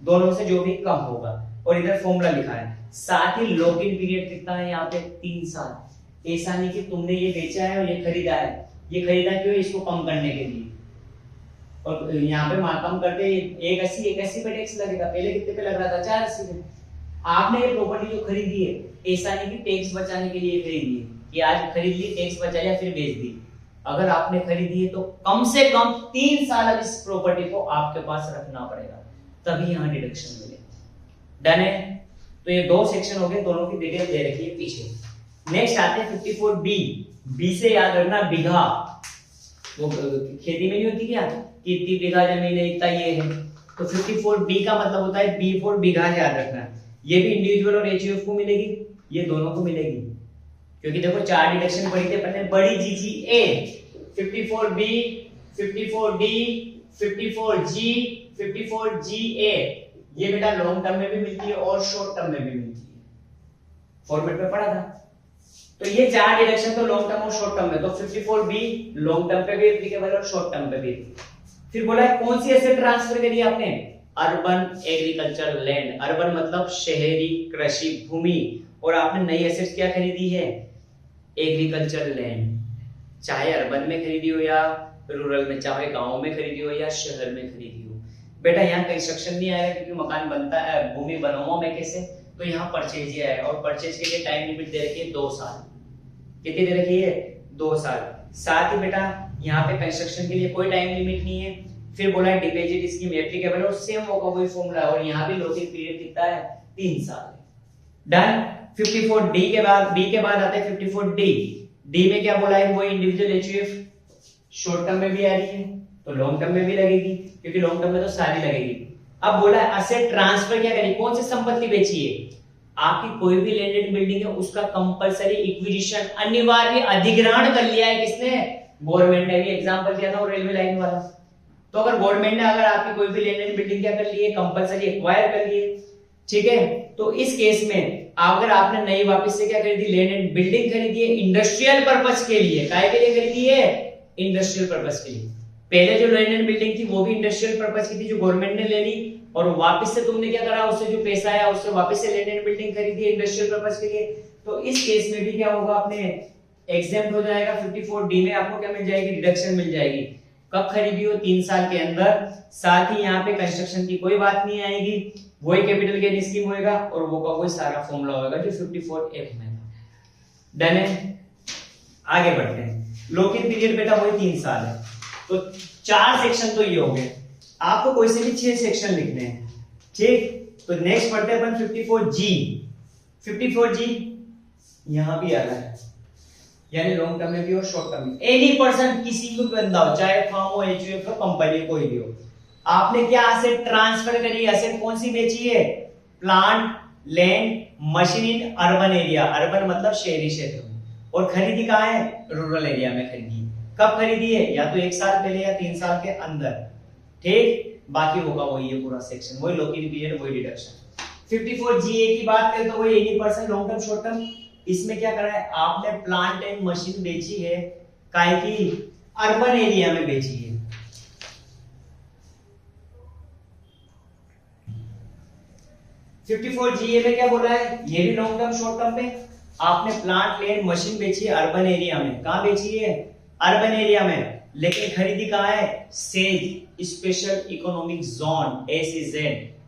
दोनों में से जो भी कम होगा। और इधर फॉर्मूला लिखा है, साथ ही लॉक इन पीरियड कितना है यहाँ पे, 3 साल। ऐसा नहीं कि तुमने ये बेचा है और ये खरीदा है, ये खरीदा क्यों, इसको कम करने के लिए। और यहाँ पे कम करते 180 पे टैक्स लगेगा, पहले कितने पे लग रहा था, 480 पे। आपने ये प्रॉपर्टी जो खरीदी है, ऐसा नहीं कि टैक्स बचाने के लिए खरीदी है कि आज खरीद ली, टैक्स बचाया, फिर बेच दी। अगर आपने खरीदी है तो कम से कम 3 साल इस प्रॉपर्टी को आपके पास रखना पड़ेगा, तभी यहाँ डिडक्शन मिलेगा। डन है। तो ये 2 सेक्शन हो गए, दोनों की डिटेल दे रखी है पीछे। नेक्स्ट आते हैं 54B। बी से याद रखना बीघा, वो खेती में नहीं होती क्या, कितनी बीघा जमीन है, इतना ये है। तो 54B का मतलब होता है बी फॉर बीघा, याद रखना। ये भी इंडिविजुअल और एचयूएफ को मिलेगी, ये दोनों को मिलेगी, क्योंकि देखो 4 डिडक्शन पड़ी थी अपने, बड़ी GGA 54B, 54D, 54G, 54GA। ये बेटा लॉन्ग टर्म में भी मिलती है और शॉर्ट टर्म में भी मिलती है, फॉर्मेट में पढ़ा था। तो ये 4 डिडक्शन तो लॉन्ग टर्म और शॉर्ट टर्म में, तो 54B लॉन्ग टर्म पे भी एप्लीकेबल और शॉर्ट टर्म पे भी। फिर बोला है कौन सी एसेट ट्रांसफर करी आपने, अर्बन एग्रीकल्चर लैंड। अर्बन मतलब शहरी कृषि भूमि, और आपने नई एसेट्स क्या खरीदी है, एग्रीकल्चर लैंड। चाहे अर्बन में खरीदी हो या रूरल में, चाहे गांव में खरीदी हो या शहर में खरीदी हो। बेटा यहाँ कंस्ट्रक्शन नहीं आएगा क्योंकि मकान बनता है, भूमि बनाऊंगा मैं कैसे, तो यहाँ परचेज ही आएगा, और परचेज के लिए टाइम लिमिट दे रखी है 2 साल। कितनी दे रखी है, 2 साल। साथ ही बेटा यहाँ पे कंस्ट्रक्शन के लिए कोई टाइम लिमिट नहीं है। फिर बोला है डिपॉजिट स्कीम एप्लीकेबल, और सेम वो का वही फॉर्मूला है, और यहाँ भी लॉकिंग पीरियड कितना है, 3 साल। डन। 54D के बाद, बी के बाद आता है 54D। डी में क्या बोला है, वो इंडिविजुअल एचयूएफ शॉर्ट टर्म में भी आ रही है तो लॉन्ग टर्म में भी लगेगी, क्योंकि लॉन्ग टर्म में तो सारी लगेगी। अब बोला है असेट ट्रांसफर क्या करें, कौन सी संपत्ति बेची है, आपकी कोई भी लैंड एंड बिल्डिंग है उसका कंपलसरी इक्विजिशन, अनिवार्य अधिग्रहण कर लिया है किसने, गवर्नमेंट ने। भी एग्जांपल दिया था वो रेलवे लाइन वाला। तो अगर गवर्नमेंट ने अगर आपकी कोई भी लैंड एंड बिल्डिंग क्या कर ली है, कंपलसरी एक्वायर कर ली है, ठीक है। तो इस केस में अगर आपने नई वापस से क्या खरीदी, लैंड एंड बिल्डिंग खरीदी है इंडस्ट्रियल पर्पस के लिए, काय के लिए खरीदी है, इंडस्ट्रियल पर्पस के लिए। पहले जो लैंड एंड बिल्डिंग थी वो भी इंडस्ट्रियल पर्पस की थी, जो गवर्नमेंट ने ले ली, और वापस से तुमने क्या करा, उससे जो पैसा आया उससे वापस से लैंड एंड बिल्डिंग खरीदी है इंडस्ट्रियल पर्पस के लिए। तो इस केस में भी क्या होगा, अपने एग्जेम्प्ट हो जाएगा। 54D में आपको क्या मिल जाएगी, डिडक्शन मिल जाएगी। कब खरीदी हो, 3 साल के अंदर। साथ ही यहाँ पे कंस्ट्रक्शन की कोई बात नहीं आएगी, वही कैपिटल गेन स्कीम होएगा और वो का कोई सारा फॉर्मूला होगा जो 54F में। डन है। आगे बढ़ते हैं। लॉक इन पीरियड बेटा वही 3 साल है। तो 4 सेक्शन तो ये हो गए, आपको कोई से भी 6 सेक्शन लिखने हैं, ठीक। तो नेक्स्ट पढ़ते हैं अपन 54G। 54G यहां भी आ रहा है, यानी लॉन्ग टर्म में भी और शॉर्ट टर्म में। एनी पर्सन, किसी भी बंदा हो, चाहे फर्म हो, एचयूएफ हो, कंपनी कोई भी हो, आपने क्या एसेट ट्रांसफर करी, एसेट कौन सी बेची है, plant, land, machine in urban area. Urban मतलब शहरी क्षेत्र में, और खरीदी कहाँ है, रूरल एरिया में खरीदी। कब खरीदी है, या तो 1 साल पहले या 3 साल के अंदर, ठीक। बाकी होगा वही है पूरा सेक्शन, वही लॉक इन पीरियड, वही डिडक्शन। 54GA की बात करें तो वही any person, long term, short term. इसमें क्या करा है, आपने प्लांट एंड मशीन बेची है, काहे की, अर्बन एरिया में बेची है। GA में क्या बोला है, ये भी लॉन्ग टर्म शॉर्ट टर्म में। आपने प्लांट लैंड मशीन बेची है अर्बन एरिया में, कहां बेची है, अर्बन एरिया में, लेकिन खरीदी कहां है, says special economic zone, SEZ,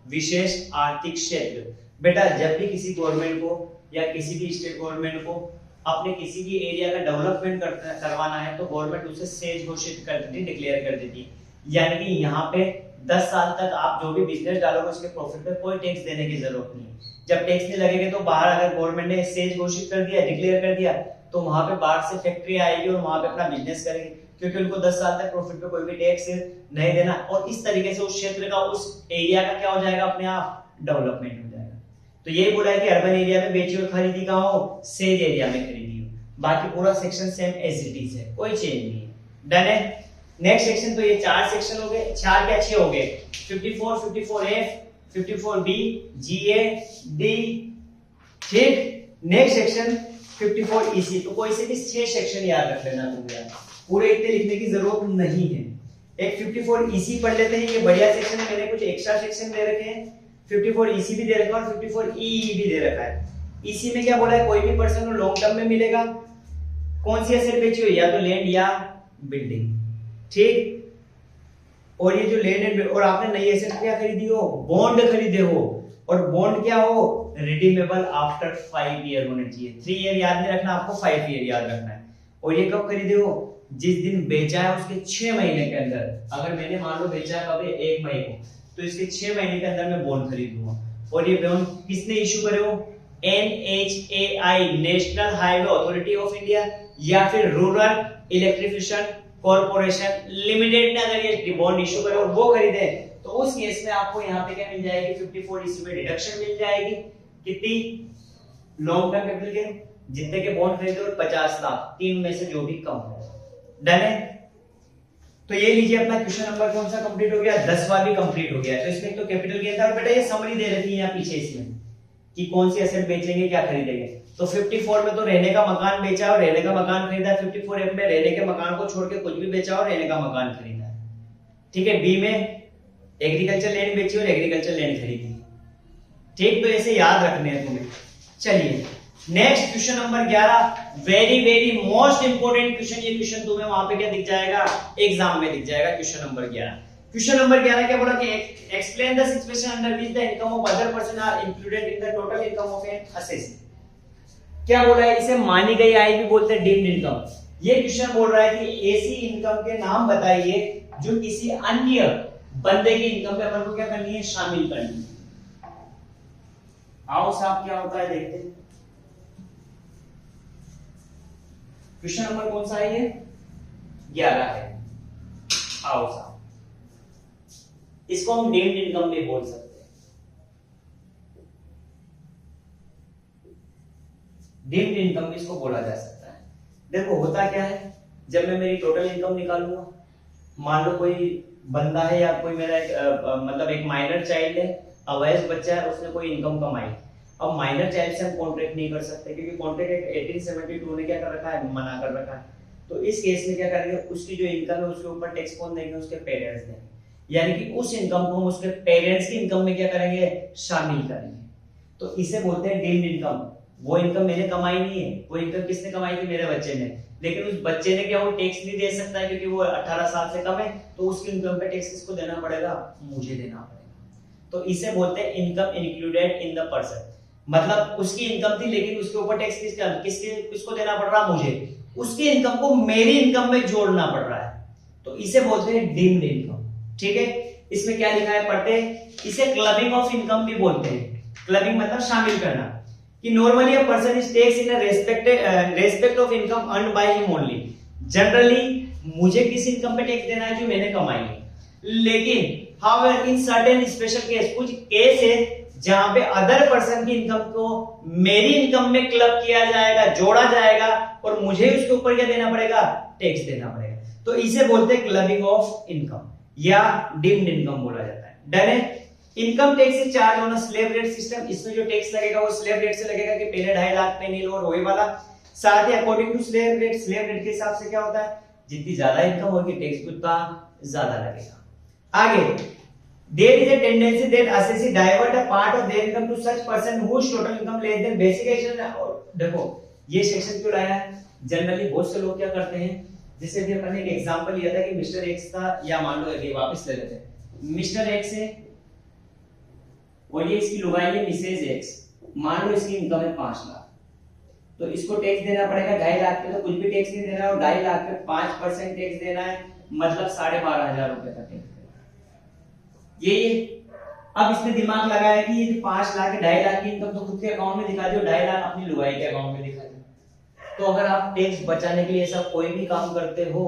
विशेष आर्थिक क्षेत्र। बेटा जब भी किसी गवर्नमेंट को या किसी भी स्टेट गवर्नमेंट को अपने किसी भी एरिया का डेवलपमेंट करवाना है तो गवर्नमेंट उसे सेज घोषित कर देती है, डिक्लेयर कर देती है। यानी कि यहाँ पे 10 साल तक आप जो भी बिजनेस डालोगे उसके प्रॉफिट पे कोई टैक्स देने की जरूरत नहीं है। जब टैक्स नहीं लगेगा तो बाहर अगर गवर्नमेंट ने सेज घोषित कर दिया, डिक्लेयर कर दिया, तो वहां पे बाहर से फैक्ट्री आएगी और वहां पे अपना बिजनेस करेंगे, क्योंकि उनको 10 साल तक प्रॉफिट पे कोई भी टैक्स नहीं देना। और इस तरीके से उस क्षेत्र का, उस एरिया का क्या हो जाएगा, अपने आप डेवलपमेंट हो जाएगा। तो यही बोला है कि अर्बन एरिया में बेची और खरीदी कहां हो, सेज एरिया में खरीदी हो। बाकी पूरा section same as it is है, कोई चेंज नहीं है। डन है। नेक्स्ट सेक्शन, तो ये 4 सेक्शन हो गए, 4 के 6 हो गए, 54, 54F, 54B, GA, D, ठीक। Next section 54EC। तो कोई से भी 6 सेक्शन याद रख लेना तुम यार, पूरे इतने लिखने की जरूरत नहीं है। एक 54EC पढ़ लेते हैं, ये बढ़िया सेक्शन है, मैंने कुछ एक्स्ट्रा सेक्शन दे रखे हैं। 54EC भी दे रखा है और 54EE भी दे रखा है। EC में क्या बोला है, कोई भी पर्सन लॉन्ग टर्म में मिलेगा, कौन सी एसेट बेची हो, या तो लैंड या बिल्डिंग, ठीक। और ये जो लैंड एंड और आपने नई एसेट क्या खरीदी हो, बॉन्ड खरीदे हो, और बॉन्ड क्या हो, रिडीमेबल आफ्टर 5 ईयर होने चाहिए। 3 ईयर याद नहीं रखना आपको, 5 ईयर याद रखना है। और ये कब खरीदे हो, जिस दिन बेचा है उसके 6 महीने के अंदर। अगर मैंने मान लो बेचा है कभी 1 मई को, तो इसके 6 महीने के अंदर मैं बॉन्ड खरीदूंगा। और ये बॉन्ड किसने इशू करे हो, NHAI national highway authority of India या फिर रूरल इलेक्ट्रिफिकेशन कॉर्पोरेशन लिमिटेड ने अगर ये बॉन्ड इशू करे और वो खरीदे, तो उस केस में आपको यहाँ पे क्या मिल जाएगी, 54 इसमें डिडक्शन मिल जाएगी। कितनी, लॉन्ग टर्म कैपिटल गेन, जितने के बॉन्ड खरीदे और 50 लाख, तीन में से जो भी कम हो। डन है। तो ये लीजिए अपना क्वेश्चन नंबर कौन सा कंप्लीट हो गया, 10वां भी कंप्लीट हो गया। तो इसमें तो कैपिटल गेन था, बेटा ये समरी दे रखी है यहाँ पीछे इसमें कि कौन सी एसेट बेचेंगे, क्या खरीदेंगे। तो 54 में तो रहने का मकान बेचा और रहने का मकान खरीदा। 54 में रहने के मकान को छोड़ के कुछ भी बेचा और रहने का मकान खरीदा, ठीक है। बी में एग्रीकल्चर लैंड बेची और एग्रीकल्चर लैंड खरीदी, ठीक। तो ऐसे याद रखने हैं तुम्हें। चलिए next question number 11, very very most important question. ये क्वेश्चन तुम्हें वहां पे क्या दिख जाएगा, एग्जाम में दिख जाएगा। क्वेश्चन नंबर 11, क्वेश्चन नंबर 11 क्या बोला कि explain the situation under which the income of other person are included in the total income of an assessee. क्या बोला है, इसे मानी गई आय भी बोलते हैं, डीम्ड इनकम। ये क्वेश्चन बोल रहा है कि ऐसी इनकम के नाम बताइए जो किसी अन्य बंदे की इनकम पे अपन को क्या करनी है, शामिल करनी है। आओ साहब क्या होता है देखते हैं। क्वेश्चन नंबर कौन सा है, ये 11 है। आओ साहब, इसको हम डीम्ड इनकम भी बोल सकते हैं। डीम्ड इनकम भी इसको बोला जा सकता है। देखो होता क्या है, जब मैं मेरी टोटल इनकम निकालूंगा, मान लो कोई बंदा है या कोई मेरा मतलब एक माइनर चाइल्ड है, अवयस्क बच्चा है, उसने कोई इनकम कमाई। अब माइनर चाइल्ड से हम कॉन्ट्रैक्ट नहीं कर सकते क्योंकि कॉन्ट्रैक्ट 1872 ने क्या कर रखा है, मना कर रखा है। तो इस केस में क्या करेंगे, उसकी जो इनकम है उसके ऊपर टैक्स कौन देंगे, उसके पेरेंट्स देंगे। यानी कि उस इनकम को हम उसके पेरेंट्स की इनकम में क्या करेंगे, शामिल करेंगे। तो इसे बोलते हैं डीम्ड इनकम। वो इनकम मैंने कमाई नहीं है, वो इनकम किसने कमाई थी, मेरे बच्चे ने। लेकिन उस बच्चे ने क्या, वो टैक्स नहीं दे सकता है क्योंकि वो 18 साल से कम है। तो उसकी इनकम पे टैक्स किसको देना पड़ेगा, मुझे देना पड़ेगा। तो इसे बोलते हैं income included in the person. मतलब उसकी इनकम थी लेकिन उसके ऊपर टैक्स किसको देना पड़ रहा, मुझे। उसकी इनकम को मेरी इनकम में जोड़ना पड़ रहा है, तो इसे बोलते हैं डीम्ड इनकम, ठीक है। इसमें क्या लिखा है, पढ़ते हैं। इसे क्लबिंग ऑफ इनकम भी बोलते हैं। क्लबिंग मतलब शामिल करना, कि normally a person is taxed in respect of income earned by him only. Generally मुझे किस इनकम पे टैक्स देना है, जो मैंने कमाई है। लेकिन however in certain special case, कुछ केस है जहां पे अदर पर्सन की इनकम को मेरी इनकम में क्लब किया जाएगा, जोड़ा जाएगा, और मुझे उसके ऊपर क्या देना पड़ेगा, टैक्स देना पड़ेगा। तो इसे बोलते हैं क्लबिंग ऑफ इनकम या डीम्ड इनकम बोला जाता है। डन है। Income tax is charge on a slab rate system. इसमें जो टैक्स लगेगा वो स्लैब रेट से लगेगा कि पहले 2.5 लाख पे नील और वही वाला। साथ ही अकॉर्डिंग टू स्लैब रेट के हिसाब से क्या होता है, जितनी ज्यादा इनकम होगी टैक्स उतना ज्यादा लगेगा। आगे, there is a tendency that assessee divert a part of their income to such person whose total income less than basic expenses। देखो ये सेक्शन क्यों लाया है, जनरली बहुत से लोग क्या करते हैं, जैसे भी अपन ने एक एग्जांपल लिया था कि मिस्टर एक्स था, या मान लो ये वापस ले लेते हैं, मिस्टर एक्स है और ये इसकी लुगाई है मिसेज एक्स। मान लो इसकी इनकम है 5 लाख, तो इसको टैक्स देना पड़ेगा 2.5 लाख पे, तो कुछ भी टैक्स नहीं देना है, और 2.5 लाख पे 5% टैक्स देना है, मतलब 12,500 रुपए का टैक्स। ये अब इसने दिमाग लगाया कि ये 5 लाख 2.5 लाख की इनकम तो खुद के अकाउंट में दिखा दो, 2.5 लाख अपनी लुगाई के अकाउंट में दिखा दो। तो अगर आप टैक्स बचाने के लिए ऐसा कोई भी काम करते हो,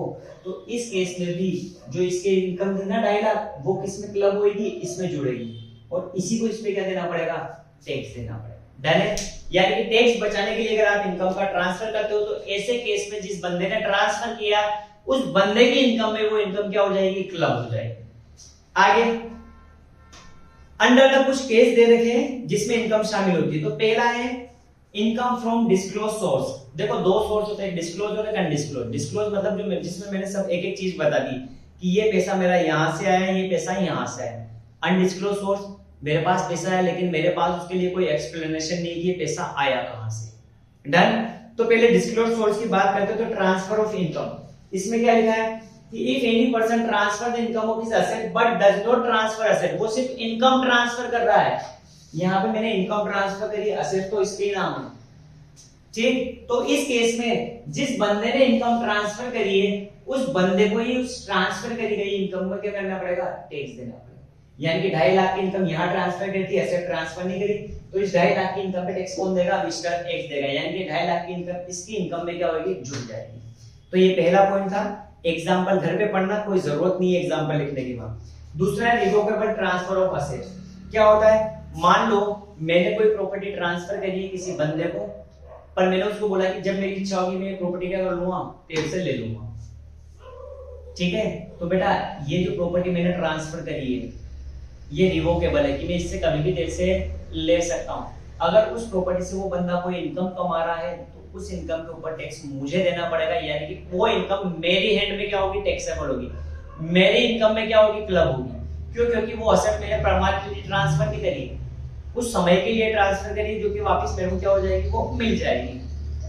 तो इस केस में भी जो इसके इनकम थी ना 2.5 लाख, वो किस में क्लब होगी, इसमें जुड़ेगी, और इसी को इसमें क्या देना पड़ेगा, टैक्स देना पड़ेगा। डन है। यानी कि टैक्स बचाने के लिए अगर आप इनकम का ट्रांसफर करते हो, तो ऐसे केस में जिस बंदे ने ट्रांसफर किया उस बंदे की इनकम में वो इनकम क्या हो जाएगी, क्लब हो जाएगी। आगे, अंडर द कुछ केस दे रखे हैं जिसमें इनकम शामिल होती है। तो पहला है इनकम फ्रॉम डिस्क्लोज सोर्स। देखो 2 सोर्स होते हैं, डिस्क्लोज और अनडिस्क्लोज। डिस्क्लोज मतलब जो जिसमें मैंने सब एक एक चीज बता दी कि ये पैसा मेरा यहां से आया, ये पैसा यहां से आया। अनडिस्क्लोज सोर्स, मेरे पास पैसा है लेकिन मेरे पास उसके लिए कोई एक्सप्लेनेशन नहीं कि ये पैसा आया कहां से। डन। तो पहले डिस्क्लोज सोर्स की बात करते हैं तो ट्रांसफर ऑफ इनकम, इसमें क्या लिखा है कि if any person transfer the income of his asset but does not transfer asset, वो सिर्फ इनकम ट्रांसफर कर रहा है। यहाँ पे मैंने इनकम ट्रांसफर करी, एसेट तो इसके नाम है, ठीक। तो इस केस में जिस बंदे ने इनकम ट्रांसफर करी है उस बंदे को ही उस ट्रांसफर करी गई इनकम में क्या करना पड़ेगा, टैक्स देना पड़ेगा। यानी कि 2.5 लाख की इनकम यहाँ ट्रांसफर करी थी, एसेट ट्रांसफर नहीं करी, तो इस 2.5 लाख की इनकम पे टैक्स कौन देगा, मिस्टर टैक्स देगा। यानी कि 2.5 लाख की इनकम इसकी इनकम में क्या होगी, जुड़ जाएगी। तो ये पहला पॉइंट था। एग्जांपल घर पे पढ़ना, कोई जरूरत नहीं है एग्जांपल लिखने की वहां। दूसरा है रिवोकेबल ट्रांसफर ऑफ असेट। क्या होता है, मान लो मैंने कोई प्रॉपर्टी ट्रांसफर करी है किसी बंदे को, पर मैंने उसको बोला कि जब मेरी इच्छा होगी मैं प्रॉपर्टी क्या कर लूंगा, तेरे से ले लूंगा, ठीक है। तो बेटा ये जो प्रॉपर्टी मैंने ट्रांसफर करी है ये रिवोकेबल है कि मैं इससे कभी भी तेरे से ले सकता हूं। अगर उस प्रॉपर्टी से वो बंदा कोई इनकम कमा रहा है तो उस इनकम के ऊपर टैक्स मुझे देना पड़ेगा। यानी कि वो इनकम मेरी हैंड में क्या होगी, टैक्सेबल होगी। मेरी इनकम में क्या होगी, क्लब होगी। क्यों, क्योंकि वो असेट मैंने परमानेंटली ट्रांसफर नहीं करी, उस समय के लिए ट्रांसफर करी, जो कि वापस मेरे को क्या हो जाएगी, वो मिल जाएगी।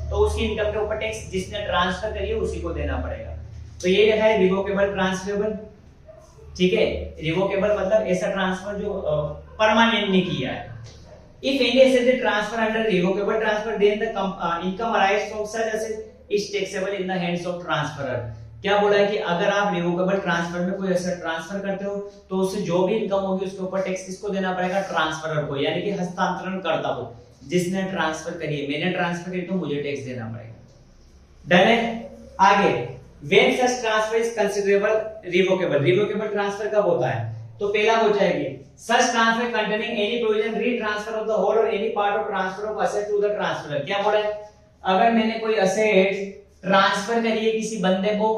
तो उसकी इनकम के ऊपर टैक्स जिसने ट्रांसफर करी है उसी को देना पड़ेगा। तो ये लिखा है रिवोकेबल ट्रांसफरेबल, ठीक है। रिवोकेबल मतलब ऐसा ट्रांसफर जो परमानेंट नहीं किया है। If any asset transfer under revocable transfer then the income arise from such asset is taxable in the hands of transferor. क्या बोला है कि अगर आप रिवोकेबल ट्रांसफर में कोई एसेट ट्रांसफर करते हो तो उससे जो भी इनकम होगी उसके ऊपर टैक्स किसको देना पड़ेगा, ट्रांसफरर को, यानी कि हस्तांतरण करता हो, जिसने ट्रांसफर करी है। मैंने ट्रांसफर करी तो मुझे टैक्स देना पड़ेगा। डन है। आगे, when such transfer is considerable revocable, revocable transfer कब होता है, तो पहला हो जाएगी such transfer containing any provision retransfer of the whole or any part of transfer of asset to the transferor। क्या बोला है, अगर मैंने कोई असेट ट्रांसफर करी है किसी बंदे को,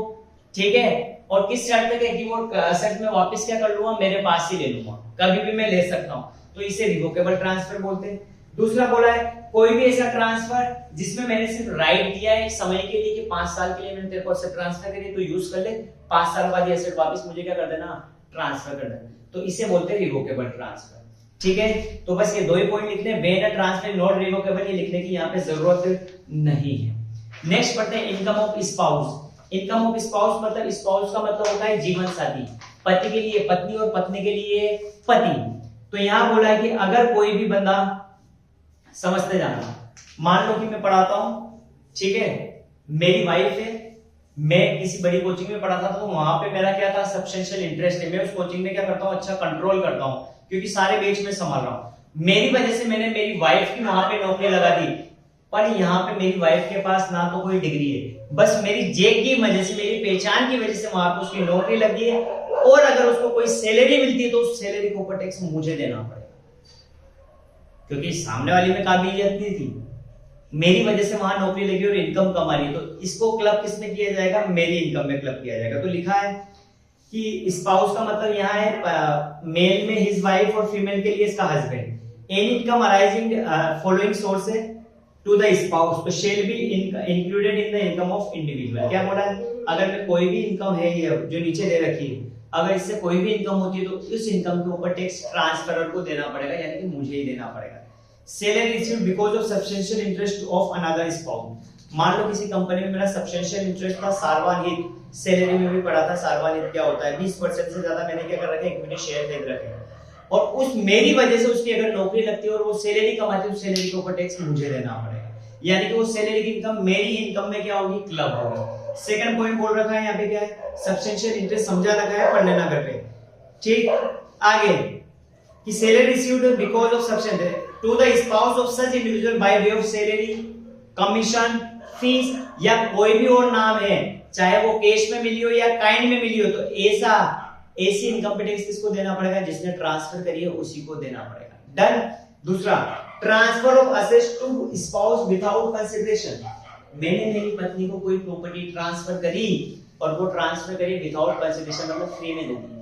ठीक है, और किस शर्त पे कि वो असेट में वापस क्या कर लूंगा, मेरे पास ही ले लूंगा, कभी भी मैं ले सकता हूं, तो इसे रिवोकेबल ट्रांसफर बोलते हैं। दूसरा बोला है कोई भी ऐसा ट्रांसफर जिसमें मैंने सिर्फ राइट दिया है एक समय के लिए कि 5 साल के लिए मैंने तेरे को असेट ट्रांसफर करी तो यूज कर ले, 5 साल बाद ये असेट वापस मुझे क्या कर देना, ट्रांसफर कर देना, तो इसे बोलते हैं रिवोकेबल ट्रांसफर। ठीक है, तो बस ये दो ही पॉइंट लिखने हैं, when a transfer not revocable, ये लिखने की यहाँ पे जरूरत नहीं है। नेक्स्ट पढ़ते हैं income of spouse. Income of spouse मतलब स्पाउस का मतलब होता है जीवन साथी, पति के लिए पत्नी और पत्नी के लिए पति। तो यहाँ बोला है कि अगर कोई भी बंदा, समझते जाना, मान लो कि मैं पढ़ाता हूं, ठीक है, मेरी वाइफ है, मैं किसी बड़ी कोचिंग में पढ़ाता था, तो वहां पे मेरा क्या था, सब्सटेंशियल इंटरेस्ट है, मैं उस कोचिंग में क्या करता हूं, अच्छा कंट्रोल करता हूं, क्योंकि सारे बैच में संभाल रहा हूं। मेरी वजह से मैंने मेरी वाइफ की वहां पे नौकरी लगा दी, पर यहाँ पे मेरी वाइफ के पास ना तो कोई डिग्री है, बस मेरी जेब की वजह से, मेरी पहचान की वजह से वहां पे उसकी नौकरी लगी है, और अगर उसको कोई सैलरी मिलती है तो उस सैलरी के ऊपर टैक्स मुझे देना पड़ेगा, क्योंकि सामने वाली में काबिलियत नहीं थी, मेरी वजह से वहां नौकरी लगी और इनकम कमा रही है, तो इसको क्लब किसमें किया जाएगा, मेरी इनकम में क्लब किया जाएगा। तो लिखा है कि स्पाउस का मतलब यहाँ है मेल में हिज वाइफ और फीमेल के लिए इसका husband. Any income arising following source to the spouse तो shall be included in the income of individual. क्या बोला है, अगर मैं कोई भी इनकम है ये जो नीचे दे रखी है, अगर इससे कोई भी इनकम होती है तो इस इनकम के ऊपर टैक्स ट्रांसफरर को देना पड़ेगा, यानी कि मुझे ही देना पड़ेगा। Salary received because of substantial interest of another spouse. मान लो किसी कंपनी में मेरा सब्सटेंशियल इंटरेस्ट था, सार्वहित, सैलरी में भी पढ़ा था सार्वहित क्या होता है, 20% से ज्यादा मैंने क्या कर रखा है, इक्विटी शेयर खरीद रखे हैं, और उस मेरी वजह से उसकी अगर नौकरी लगती है और वो सैलरी कमाती है, उस सैलरी के ऊपर टैक्स मुझे देना पड़ेगा, यानी कि वो सैलरी की इनकम मेरी इनकम में क्या होगी, क्लब होगी। सेकंड पॉइंट बोल रखा है यहाँ पे क्या है, सब्सटेंशियल इंटरेस्ट समझा रखा है, पढ़ने ना कर पे। ठीक, आगे कि salary received because of substantial to the spouse of such individual by way of salary, commission, fees या कोई भी और नाम है, चाहे वो कैश में मिली हो या काइंड में मिली हो, तो ऐसी इनकम पे टैक्स किसको देना पड़ेगा, जिसने ट्रांसफर करी है उसी को देना पड़ेगा। डन। दूसरा, transfer of assets to spouse without consideration. मैंने मेरी पत्नी को कोई प्रॉपर्टी ट्रांसफर करी और वो ट्रांसफर करी विदाउट कंसिडरेशन, मतलब फ्री में दे दी।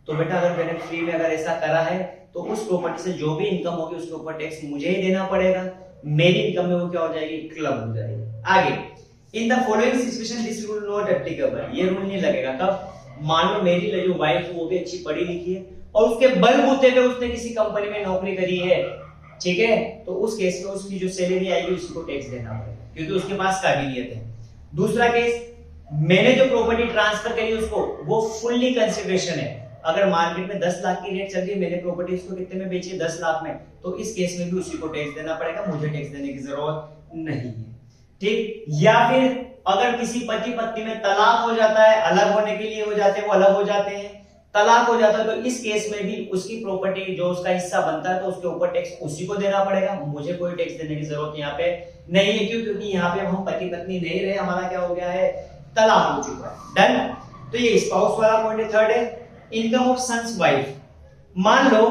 तो बेटा अगर मैंने फ्री में अगर ऐसा करा है तो उस प्रॉपर्टी से जो भी इनकम होगी उसके ऊपर टैक्स मुझे ही देना पड़ेगा, मेरी इनकम में वो क्या हो जाएगी, क्लब हो जाएगी। आगे, in the following situation this rule not applicable. ये रूल नहीं लगेगा कब, मान लो मेरी जो वाइफ वो भी अच्छी पढ़ी लिखी है और उसके बलबूते पे उसने किसी कंपनी में नौकरी करी है, ठीक है, तो उस केस में उसकी जो सैलरी आएगी उसको टैक्स देना पड़ेगा। क्योंकि उसके पास काबिलियत है। दूसरा केस, मैंने जो प्रॉपर्टी ट्रांसफर करी उसको, वो फुल्ली कंसिडरेशन है। अगर मार्केट में 10 लाख की रेट चल रही है, मैंने प्रॉपर्टी उसको कितने में बेची है, 10 लाख में, तो इस केस में भी उसी को टैक्स देना पड़ेगा, मुझे टैक्स देने की जरूरत नहीं है। ठीक। या फिर अगर किसी पति पत्नी में तलाक हो जाता है, अलग होने के लिए हो जाते हैं, वो अलग हो जाते हैं, तलाक हो जाता है, तो इस केस में भी उसकी प्रॉपर्टी जो उसका हिस्सा बनता है तो उसके ऊपर टैक्स उसी को देना पड़ेगा, मुझे कोई टैक्स देने की जरूरत यहाँ पे नहीं है। क्यों? क्योंकि यहाँ पे हम पति पत्नी नहीं रहे, हमारा क्या हो गया है, तलाक हो चुका है। डन। तो ये स्पाउस वाला पॉइंट है। थर्ड है इनकम ऑफ सन्स वाइफ। मान लो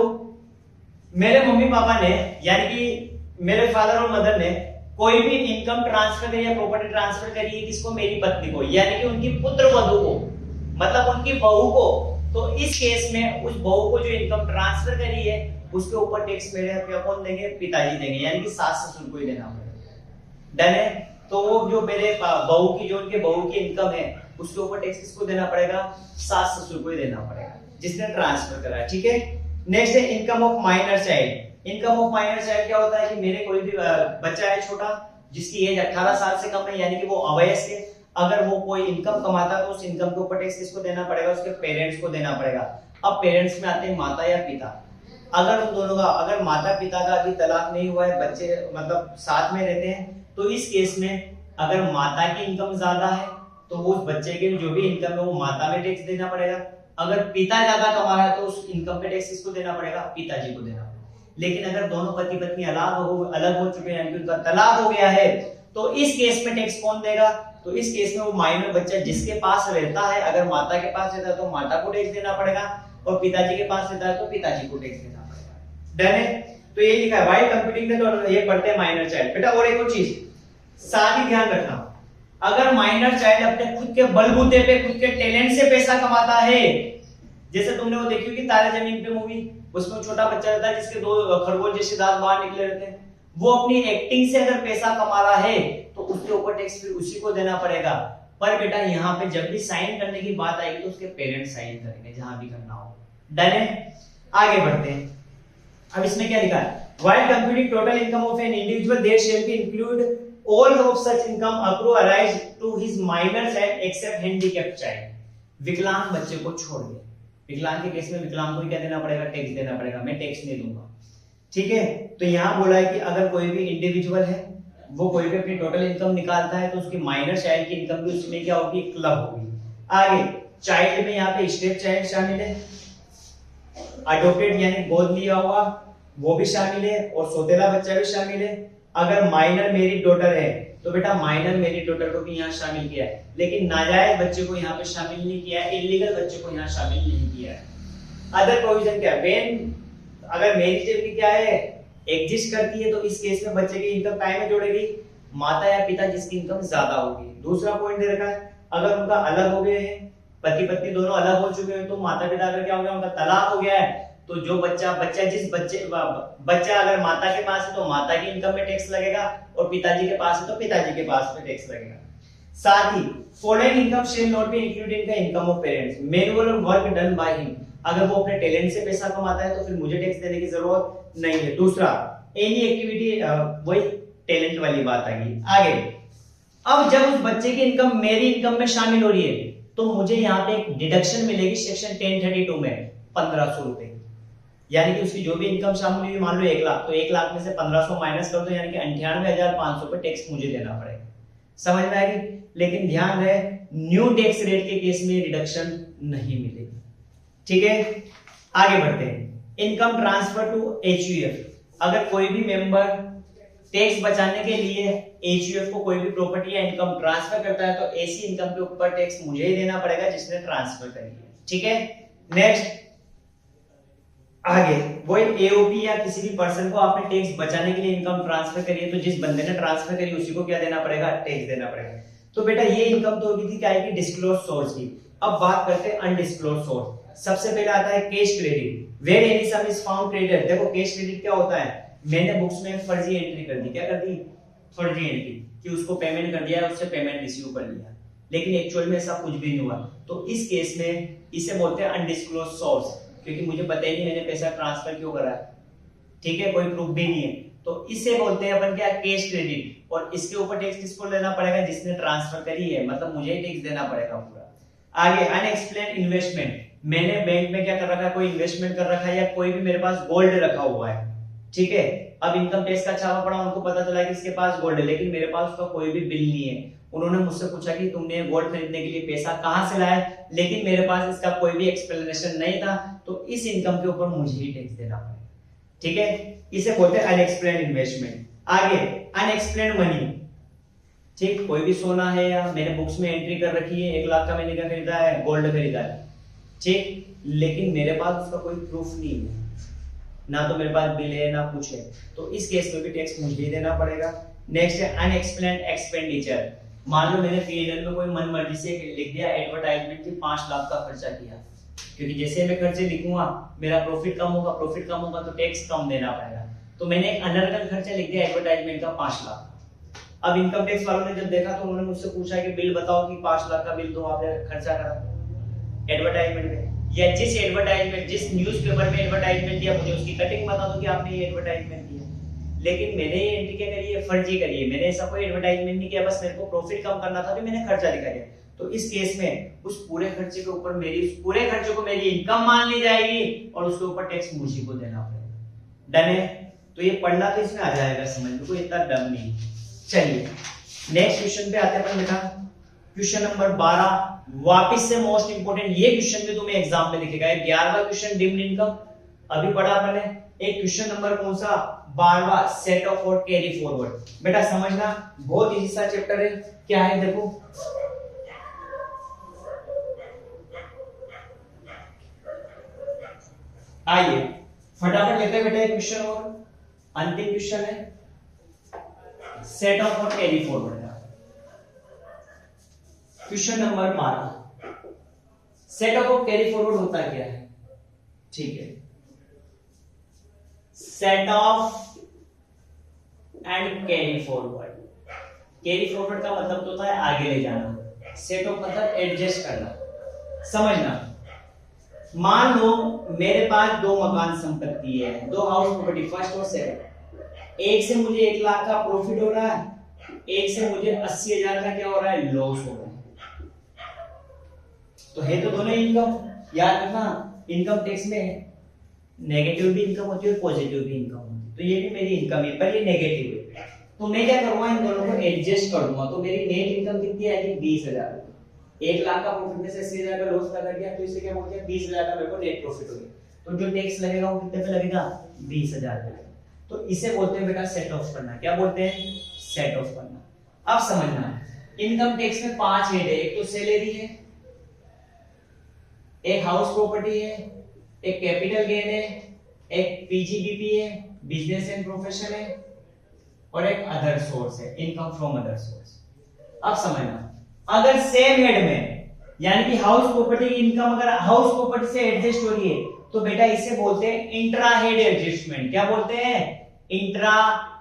मेरे मम्मी पापा ने, यानी कि मेरे फादर और मदर ने कोई भी इनकम ट्रांसफर करी या प्रॉपर्टी ट्रांसफर करी है, किसको, मेरी पत्नी को, यानी कि उनकी पुत्र वधू को, मतलब उनकी बहू को। तो इस केस में उस बहू को जो इनकम ट्रांसफर करी है उसके ऊपर टैक्स मेरे कौन देंगे, पिताजी देंगे, यानी कि सास ससुर को ही देना पड़ेगा। डन है। तो वो जो मेरे बहू की, जो उनके बहू की इनकम है उसके ऊपर टैक्स किसको देना पड़ेगा, सास ससुर को ही देना पड़ेगा जिसने ट्रांसफर करा है। ठीक है। नेक्स्ट है income of minor child. Income of minor child क्या होता है कि मेरे कोई भी बच्चा है छोटा जिसकी एज 18 साल से कम है, यानी कि वो अवयस्क है, अगर वो कोई इनकम कमाता है तो उस इनकम के ऊपर टैक्स किसको देना पड़ेगा, उसके पेरेंट्स को देना पड़ेगा। अब पेरेंट्स में आते हैं माता या पिता। अगर उन दोनों का, अगर माता पिता का अभी तलाक नहीं हुआ है, बच्चे मतलब साथ में रहते हैं, तो इस केस में अगर माता की इनकम ज्यादा है तो वो उस बच्चे के जो भी इनकम है वो माता में टैक्स देना पड़ेगा। अगर पिता ज्यादा कमा रहा है तो उस इनकम पे टैक्स किसको देना पड़ेगा, पिताजी को देना पड़ेगा। लेकिन अगर दोनों पति पत्नी अलग हो चुके हैं, उनका तलाक हो गया है, तो इस केस में टैक्स कौन देगा, तो इस केस में वो माइनर बच्चा जिसके पास रहता है, अगर माता के पास रहता है तो माता को टैक्स देना पड़ेगा, और पिताजी के पास रहता है तो पिताजी को टैक्स देना पड़ेगा। डन है। तो ये लिखा है व्हाइल कंप्यूटिंग में, तो ये पढ़ते हैं माइनर चाइल्ड। बेटा और एक और चीज साथ ही ध्यान रखना, अगर माइनर चाइल्ड अपने खुद के बलबूते पे, खुद के टैलेंट से पैसा कमाता है, जैसे तुमने वो देखी होगी तारे जमीन पे मूवी, उसमें छोटा बच्चा रहता है जिसके 2 खरगोश जैसे दांत बाहर निकले रहते हैं, वो अपनी एक्टिंग से अगर पैसा कमा रहा है तो उसके ऊपर टैक्स फिर उसी को देना पड़ेगा। पर बेटा यहाँ पे जब भी साइन करने की बात आएगी तो उसके पेरेंट्स साइन करेंगे जहां भी करना हो। डन है। आगे बढ़ते हैं। अब इसमें क्या लिखा है, while computing total income of an individual there shall be include all of such income accrue arise to his minor child except handicapped child। विकलांग बच्चे को छोड़ दे, विकलांग के केस में विकलांग को क्या देना पड़ेगा, टैक्स देना पड़ेगा, मैं टैक्स नहीं दूंगा। ठीक है। तो यहाँ बोला है कि अगर कोई भी इंडिविजुअल है, वो कोई भी अपनी टोटल इनकम निकालता है तो उसकी माइनर चाइल्ड की इनकम भी उसमें क्या होगी, क्लब होगी। आगे चाइल्ड में यहाँ पे स्टेप चाइल्ड शामिल है, अडॉप्टेड यानी गोद लिया हुआ वो भी शामिल है, और सोतेला बच्चा भी शामिल है। अगर माइनर मेरिड डॉटर है तो बेटा माइनर मेरिड डॉटर को भी यहाँ शामिल किया है, लेकिन नाजायज बच्चे को यहाँ पे शामिल नहीं किया है, इलीगल बच्चे को यहाँ शामिल नहीं किया है। अदर प्रोविजन क्या है, व्हेन अगर मैरिज क्या है, एग्जिस्ट करती है, तो इस केस में बच्चे की इनकम काय में जोड़ेगी, माता या पिता जिसकी इनकम ज्यादा होगी। दूसरा पॉइंट दे रखा है, अगर उनका अलग हो गए हैं, पति पत्नी दोनों अलग हो चुके हैं, तो माता पिता अगर क्या हो गया, उनका तलाक हो गया है, तो जो बच्चा अगर माता के पास है तो माता की इनकम में टैक्स लगेगा, और पिताजी के पास है तो पिताजी के पास में टैक्स लगेगा। साथ ही following income shall not be included in the income of parents, manual work done by him. अगर वो अपने टैलेंट से पैसा कमाता है तो फिर मुझे टैक्स देने की जरूरत नहीं है। दूसरा एनी एक्टिविटी, वही टैलेंट वाली बात आ गई। आगे अब जब उस बच्चे की इनकम मेरी इनकम में शामिल हो रही है तो मुझे यहाँ पे एक डिडक्शन मिलेगी सेक्शन 1032 में 1500 रुपए, यानी कि उसकी जो भी इनकम शामिल हुई, मान लो 1 लाख, तो 1 लाख में से 1500 माइनस कर दो, यानी कि 98,500 पे टैक्स मुझे देना पड़ेगा। समझ में आएगी। लेकिन ध्यान रहे न्यू टैक्स रेट के केस में रिडक्शन नहीं मिलेगी। ठीक है। आगे बढ़ते हैं। इनकम ट्रांसफर टू एचयूएफ, अगर कोई भी मेंबर टैक्स बचाने के लिए एचयूएफ को कोई भी प्रॉपर्टी या इनकम ट्रांसफर करता है तो ऐसी इनकम के ऊपर टैक्स मुझे ही देना पड़ेगा जिसने ट्रांसफर करी है। ठीक है। नेक्स्ट आगे वही एओपी या किसी भी पर्सन को आपने टैक्स बचाने के लिए इनकम ट्रांसफर करी है, तो जिस बंदे ने ट्रांसफर करी उसी को क्या देना पड़ेगा, टैक्स देना पड़ेगा। तो बेटा ये इनकम तो होगी थी क्या है कि डिस्क्लोज सोर्स की। अब बात करते हैं अनडिस्क्लोज सोर्स। सबसे पहले आता है cash credit, where any sum is found credit. देखो कैश क्रेडिट क्या होता है, मैंने बुक्स में फर्जी एंट्री कर दी, क्या कर दी, फर्जी एंट्री, कि उसको पेमेंट कर दिया, उससे पेमेंट रिसीव कर लिया, लेकिन एक्चुअल में ऐसा कुछ भी नहीं हुआ। तो इस केस में इसे बोलते हैं अनडिस्क्लोज सोर्स, क्योंकि मुझे पता ही नहीं मैंने पैसा ट्रांसफर क्यों करा है। ठीक है, कोई प्रूफ भी नहीं है। तो इसे बोलते हैं अपन क्या, कैश क्रेडिट। और इसके ऊपर टैक्स किसको लेना पड़ेगा, जिसने ट्रांसफर करी है, मतलब मुझे ही टैक्स देना पड़ेगा पूरा। आगे अनएक्सप्लेन्ड इन्वेस्टमेंट, मैंने बैंक में क्या कर रखा है, कोई इन्वेस्टमेंट कर रखा है या कोई भी मेरे पास गोल्ड रखा हुआ है, ठीक है। अब इनकम टैक्स का छापा पड़ा, उनको पता चला कि इसके पास गोल्ड है, लेकिन मेरे पास उसका कोई भी बिल नहीं है। उन्होंने मुझसे पूछा कि तुमने गोल्ड खरीदने के लिए पैसा कहां से लाया, लेकिन मेरे पास इसका कोई भी एक्सप्लेनेशन नहीं था, तो इस इनकम के ऊपर मुझे ही टैक्स देना पड़ेगा, ठीक है। इसे बोलते हैं अनएक्सप्लेन्ड इन्वेस्टमेंट। आगे अनएक्सप्लेन्ड मनी, ठीक, कोई भी सोना है या मैंने बुक्स में एंट्री कर रखी है 1 लाख का मैंने क्या खरीदा है, गोल्ड खरीदा है, ठीक, लेकिन मेरे पास उसका कोई प्रूफ नहीं है, ना तो मेरे पास बिल है ना कुछ है, तो इस केस में भी टैक्स मुझे ही देना पड़ेगा। नेक्स्ट है अनएक्सप्लेन्ड एक्सपेंडिचर। मान लो मैंने पीएनएल में कोई मनमर्जी से लिख दिया एडवर्टाइजमेंट की 5 लाख का खर्चा किया, क्योंकि जैसे मैं खर्चे लिखूंगा मेरा प्रॉफिट कम होगा तो टैक्स कम देना पड़ेगा, तो मैंने एक अनर्गल खर्चा लिख दिया एडवर्टाइजमेंट का 5 लाख। अब इनकम टैक्स वालों ने जब देखा तो उन्होंने मुझसे पूछा कि बिल बताओ कि 5 लाख का बिल तो आपने खर्चा करा एडवर्टाइजमेंट में, या जिस एडवर्टाइजमेंट जिस न्यूज़पेपर में एडवर्टाइजमेंट दिया मुझे उसकी कटिंग बता दो कि आपने ये एडवर्टाइजमेंट किया। लेकिन मैंने ये एंट्री क्या करी है, फर्जी करी है, मैंने ऐसा कोई एडवर्टाइजमेंट नहीं किया, बस मेरे को प्रॉफिट कम करना था तो मैंने खर्चा दिखा दिया। तो इस केस में उस पूरे खर्चे के ऊपर मेरी उस पूरे खर्चे को मेरी इनकम मान ली जाएगी और उसके ऊपर टैक्स मुझे को देना पड़ेगा। डन है, तो ये पढ़ना तो इसमें आ जाएगा समझ में, कोई इतना डर नहीं। चलिए नेक्स्ट क्वेश्चन पे आते हैं अपन बेटा, क्वेश्चन नंबर 12। वापस से मोस्ट इंपोर्टेंट, ये क्वेश्चन भी तुम्हें एग्जाम में दिखेगा। 11वां क्वेश्चन डिम्ड इनकम अभी पढ़ा मैंने, एक क्वेश्चन नंबर कौन सा, 12वां सेट ऑफ और कैरी फॉरवर्ड। बेटा समझना बहुत इजी सा चैप्टर है, क्या है देखो, आइए फटाफट लेते हैं बेटा एक क्वेश्चन और, अंतिम क्वेश्चन है सेट ऑफ और कैरी फॉरवर्ड का। क्वेश्चन नंबर 12, सेट ऑफ और कैरी फॉरवर्ड होता क्या है, ठीक है। Set of and carry forward, carry forward का मतलब तो होता है आगे ले जाना, सेट ऑफ मतलब एडजस्ट करना। समझना, मान लो मेरे पास 2 मकान संपत्ति है, 2 हाउस प्रॉपर्टी, फर्स्ट और सेकंड। एक से मुझे 1 लाख का प्रॉफिट हो रहा है, एक से मुझे 80,000 का क्या हो रहा है, लॉस हो रहा है। तो है तो दोनों इनकम, याद रखना इनकम टैक्स में नेगेटिव भी इनकम होती है और पॉजिटिव भी इनकम होती है, तो ये भी मेरी इनकम है पर ये नेगेटिव है, तो मैं क्या करूंगा, इन दोनों को एडजस्ट कर दूंगा। तो मेरी नेट इनकम कितनी आएगी, 20,000। 1 लाख का प्रॉफिट में से 80,000 का लॉस पैदा किया, तो इससे क्या बोलते हैं 20,000 का मेरे को नेट प्रॉफिट हो गया, तो जो टैक्स लगेगा वो कितने पे लगेगा, 20,000 पे। तो इसे बोलते हैं बेटा सेट ऑफ करना। क्या बोलते हैं, सेट ऑफ करना। अब समझना, इनकम टैक्स में 5 हेड है, एक तो सैलरी है, एक हाउस प्रॉपर्टी है, एक कैपिटल गेन है, एक पीजीबीपी है, बिजनेस एंड प्रोफेशन है, और एक अदर सोर्स है, इनकम फ्रॉम अदर सोर्स। अब समझना, अगर सेम हेड में यानी कि हाउस प्रॉपर्टी की इनकम अगर हाउस प्रॉपर्टी से एडजस्ट हो रही है तो बेटा इसे बोलते हैं इंट्रा हेड एडजस्टमेंट। क्या बोलते हैं, इंट्रा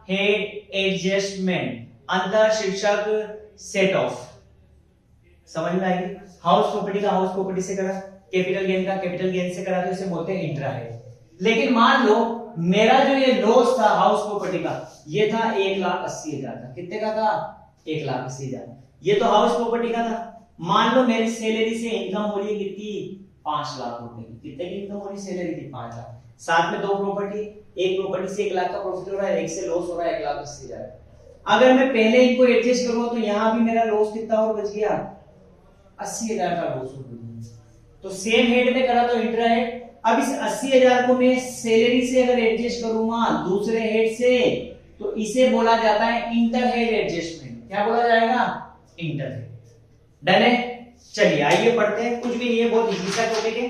हेड एडजस्टमेंट, अंतर शीर्षक सेट ऑफ। समझ में आएगी, हाउस प्रॉपर्टी का हाउस प्रॉपर्टी से करा, कैपिटल गेन का कैपिटल गेन से करा, तो इसे बोलते हैं इंट्रा हेड। लेकिन मान लो मेरा जो ये लॉस था हाउस प्रॉपर्टी का, ये था 1,80,000 का। कितने का था, 1,80,000। ये तो हाउस प्रॉपर्टी का था। मान लो मेरी सैलरी से इनकम हो रही है कितनी, 5 लाख रुपए की। कितने की इनकम हो रही है, सैलरी की 5 लाख, साथ में 2 प्रॉपर्टी, एक प्रॉपर्टी से 1 लाख का प्रॉफिट हो रहा है, एक से लॉस हो रहा है 1,80,000। अगर मैं पहले इनको एडजस्ट करूंगा तो यहां भी मेरा लॉस कितना और बच गया, 80,000 का लॉस हो गया। तो सेम हेड में करा तो इंट्रा हेड। अब इस 80,000 को मैं सैलरी से अगर एडजस्ट करूंगा दूसरे हेड से, तो इसे बोला जाता है इंटर हेड एडजस्टमेंट। क्या बोला जाएगा, इंटर हेड। डन है, चलिए आइए पढ़ते हैं। कुछ भी नहीं है, बहुत इजी सा टॉपिक है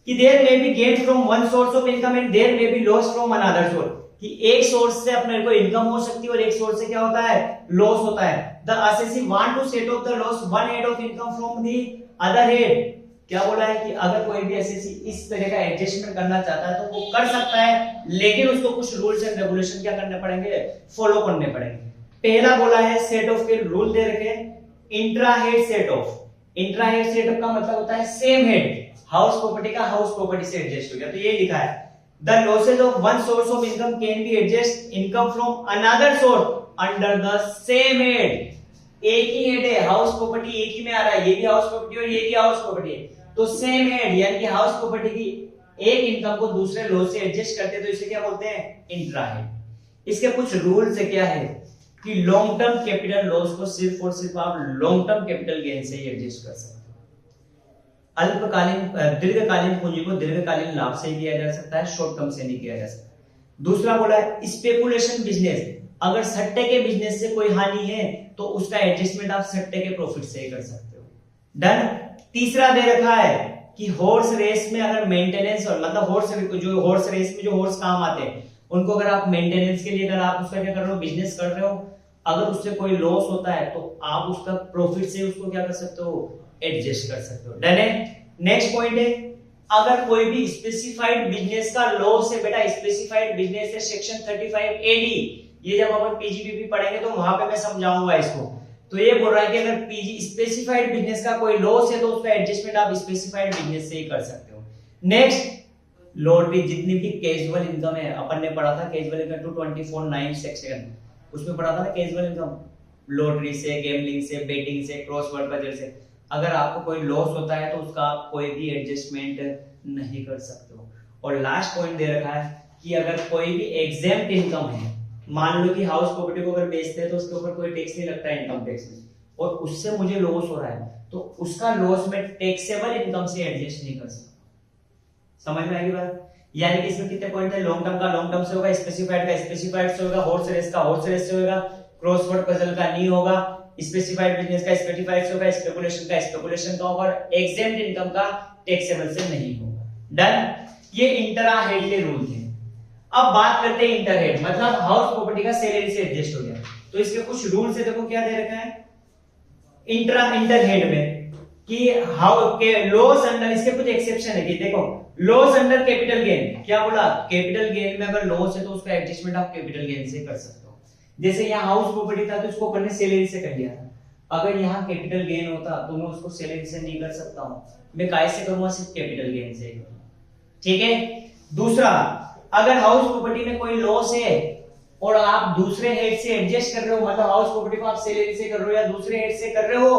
कि there may be gain from one source of income and there may be loss from another source, कि एक सोर्स से अपने को इनकम हो सकती है और एक सोर्स से क्या होता है, लॉस होता है। The assessee want to set off the loss one head of income from the other head. क्या बोला है कि अगर कोई भी असेसी इस तरह का एडजस्टमेंट करना चाहता है तो वो कर सकता है, लेकिन उसको कुछ रूल्स एंड रेगुलेशन क्या करने पड़ेंगे, फॉलो करने पड़ेंगे। पहला बोला है सेट ऑफ के रूल दे रखे, intra head set of. Intra head set of का मतलब होता है सेम हेड, हाउस प्रॉपर्टी का हाउस प्रॉपर्टी से एडजस्ट हो गया, तो ये लिखा है the losses of one source of income can be adjust income from another source under the same head. एक ही हेड है, हाउस प्रॉपर्टी एक ही में आ रहा है, ये भी हाउस प्रॉपर्टी और ये भी हाउस प्रॉपर्टी है, तो सेम हेड यानी कि हाउस प्रॉपर्टी की एक इनकम को दूसरे लॉस से एडजस्ट करते तो इसे क्या बोलते हैं, इंट्रा हेड। इसके कुछ रूल्स है, क्या है कि लॉन्ग टर्म कैपिटल लॉस को सिर्फ और सिर्फ आप लॉन्ग टर्म कैपिटल गेन से ही एडजस्ट कर सकते हो। अल्पकालीन दीर्घकालीन पूंजी को दीर्घकालीन लाभ से किया जा सकता है, शॉर्ट टर्म से नहीं किया जा सकता। दूसरा बोला है स्पेकुलेशन बिजनेस, अगर सट्टे के बिजनेस से कोई हानि है तो उसका एडजस्टमेंट आप सट्टे के प्रॉफिट से ही कर सकते हो। डन। तीसरा दे रखा है कि हॉर्स रेस में अगर मेंटेनेंस और मतलब हॉर्स रेस में जो हॉर्स काम आते हैं उनको अगर आप मेंटेनेंस के लिए अगर आप उसका क्या कर रहे हो, बिजनेस कर रहे हो, अगर उससे कोई लॉस होता है तो आप उसका प्रॉफिट से उसको क्या कर सकते हो, एडजस्ट कर सकते हो। डन है। नेक्स्ट पॉइंट है, अगर कोई भी स्पेसिफाइड बिजनेस का लॉस है, बेटा स्पेसिफाइड बिजनेस है सेक्शन 35 एडी, ये जब अपन पीजीबीपी पढ़ेंगे तो वहां पे मैं समझाऊंगा इसको। तो ये बोल रहा है कि अगर पीजी स्पेसिफाइड बिजनेस का कोई लॉस है तो उसका एडजस्टमेंट आप स्पेसिफाइड बिजनेस से ही कर सकते हो। नेक्स्ट, लॉटरी जितनी भी कैजुअल इनकम है, अपन ने पढ़ा था कैजुअल इनकम 224(9) सेक्शन, उसमें पढ़ा था ना कैजुअल इनकम, लॉटरी से, गैम्बलिंग से, बेटिंग से, क्रॉसवर्ड पजल से, अगर आपको कोई लॉस होता है तो उसका आप कोई भी एडजस्टमेंट नहीं कर सकते हो। और लास्ट पॉइंट दे रखा है कि अगर कोई भी एग्जेम्प्ट इनकम है, मान लो कि हाउस प्रॉपर्टी को अगर बेचते हैं तो उसके ऊपर कोई टैक्स नहीं लगता है इनकम टैक्स में, और उससे मुझे लॉस हो रहा है तो उसका लॉस मैं टैक्सेबल इनकम से एडजस्ट नहीं कर सकता। समझ में आएगी बात? यानी कि इसमें कितने पॉइंट है, लॉन्ग टर्म का लॉन्ग टर्म से होगा, स्पेसिफाइड का स्पेसिफाइड से होगा, हॉर्स रेस का हॉर्स रेस से होगा, क्रॉसवर्ड पजल का नहीं होगा, स्पेसिफाइड बिजनेस का स्पेसिफाइड से होगा, स्पेकुलेशन का स्पेकुलेशन का होगा, एग्जेम्प्ट इनकम का टैक्सेबल से नहीं होगा। डन। ये इंट्रा हेड के रूल थे। अब बात करते हैं इंटर हेड, मतलब हाउस प्रॉपर्टी का सैलरी से एडजस्ट हो गया, तो इसके कुछ रूल्स है, देखो क्या दे रखा है इंटर हेड में कि हाउ के लॉस अंडर, इसके कुछ एक्सेप्शन है कि देखो लॉस अंडर कैपिटल गेन, क्या बोला, कैपिटल गेन में अगर लॉस है तो उसका एडजस्टमेंट आप कैपिटल गेन से कर सकते हो। जैसे यहाँ हाउस प्रॉपर्टी था तो इसको अपन ने सैलरी से कर लिया था, अगर यहाँ कैपिटल गेन होता तो मैं उसको सैलरी से नहीं कर सकता हूँ, मैं काय से करूंगा, सिर्फ कैपिटल गेन से। ठीक है। दूसरा, अगर हाउस प्रॉपर्टी में कोई लॉस है और आप दूसरे हेड से एडजस्ट कर रहे हो, मतलब हाउस प्रॉपर्टी को आप सैलरी से कर रहे हो या दूसरे हेड से कर रहे हो,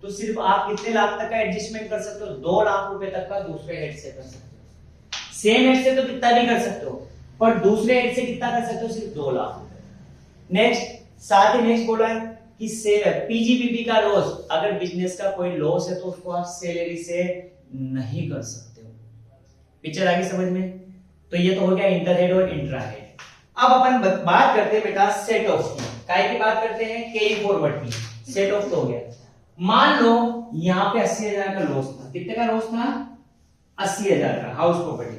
तो सिर्फ आप कितने लाख तक का एडजस्टमेंट कर सकते हो, 2 लाख रुपए तक का दूसरे हेड से कर सकते हो। सेम हेड से तो कितना भी कर सकते हो, पर दूसरे हेड से कितना कर सकते हो, सिर्फ 2 लाख रुपए। नेक्स्ट, साथ ही नेक्स्ट बोला है कि पीजीबीपी का लॉस, अगर बिजनेस का कोई लॉस है तो उसको आप सैलरी से नहीं कर सकते हो। पिक्चर आगे समझ में? तो ये तो हो गया इंटर हेड और इंट्रा हेड। अब अपन बात करते हैं बेटा सेट ऑफ की, काय की बात करते हैं, कैरी फॉरवर्ड की। सेट ऑफ तो हो गया, मान लो यहाँ पे 80,000 का लॉस था, कितने का लॉस था, 80,000 का हाउस प्रॉपर्टी।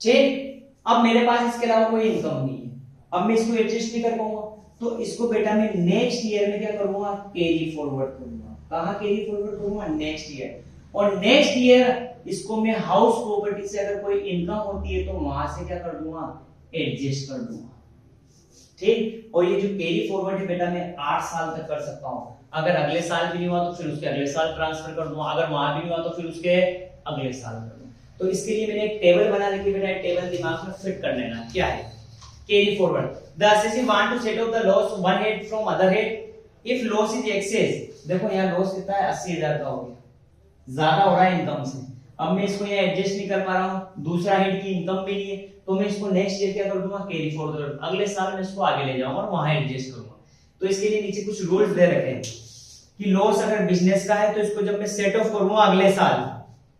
ठीक, अब मेरे पास इसके अलावा कोई इनकम नहीं है, अब मैं इसको एडजस्ट नहीं कर पाऊंगा, तो इसको बेटा मैं नेक्स्ट ईयर में क्या करूंगा, कैरी फॉरवर्ड करूंगा। कहां कैरी फॉरवर्ड करूंगा, नेक्स्ट ईयर। और नेक्स्ट ईयर इसको मैं हाउस प्रॉपर्टी से अगर कोई इनकम होती है तो वहां से क्या कर दूंगा, एडजस्ट कर दूंगा। ठीक। और ये जो कैरी फॉरवर्ड है बेटा मैं 8 साल तक कर सकता हूं, अगर अगले साल भी नहीं हुआ तो फिर उसके अगले साल ट्रांसफर कर दूंगा, अगर वहां भी नहीं हुआ तो फिर उसके अगले साल कर दूंगा। तो इसके लिए मैंने एक टेबल बना रखी है बेटा, टेबल दिमाग में फिट कर लेना। क्या है carry forward, the assessee want to set off the loss one head from other head if loss is excess. देखो यहाँ लॉस कितना है, 80,000 का हो गया, ज्यादा हो रहा है इनकम से, अब मैं इसको यहाँ एडजस्ट नहीं कर पा रहा हूँ, दूसरा हेड की इनकम भी नहीं है, तो मैं इसको नेक्स्ट ईयर क्या कर दूंगा, कैरी फॉरवर्ड, अगले साल मैं इसको आगे ले जाऊंगा और वहां एडजस्ट करूंगा। तो इसके लिए नीचे कुछ रूल्स दे रखे हैं कि लॉस अगर बिजनेस का है तो इसको जब मैं सेट ऑफ करूंगा अगले साल,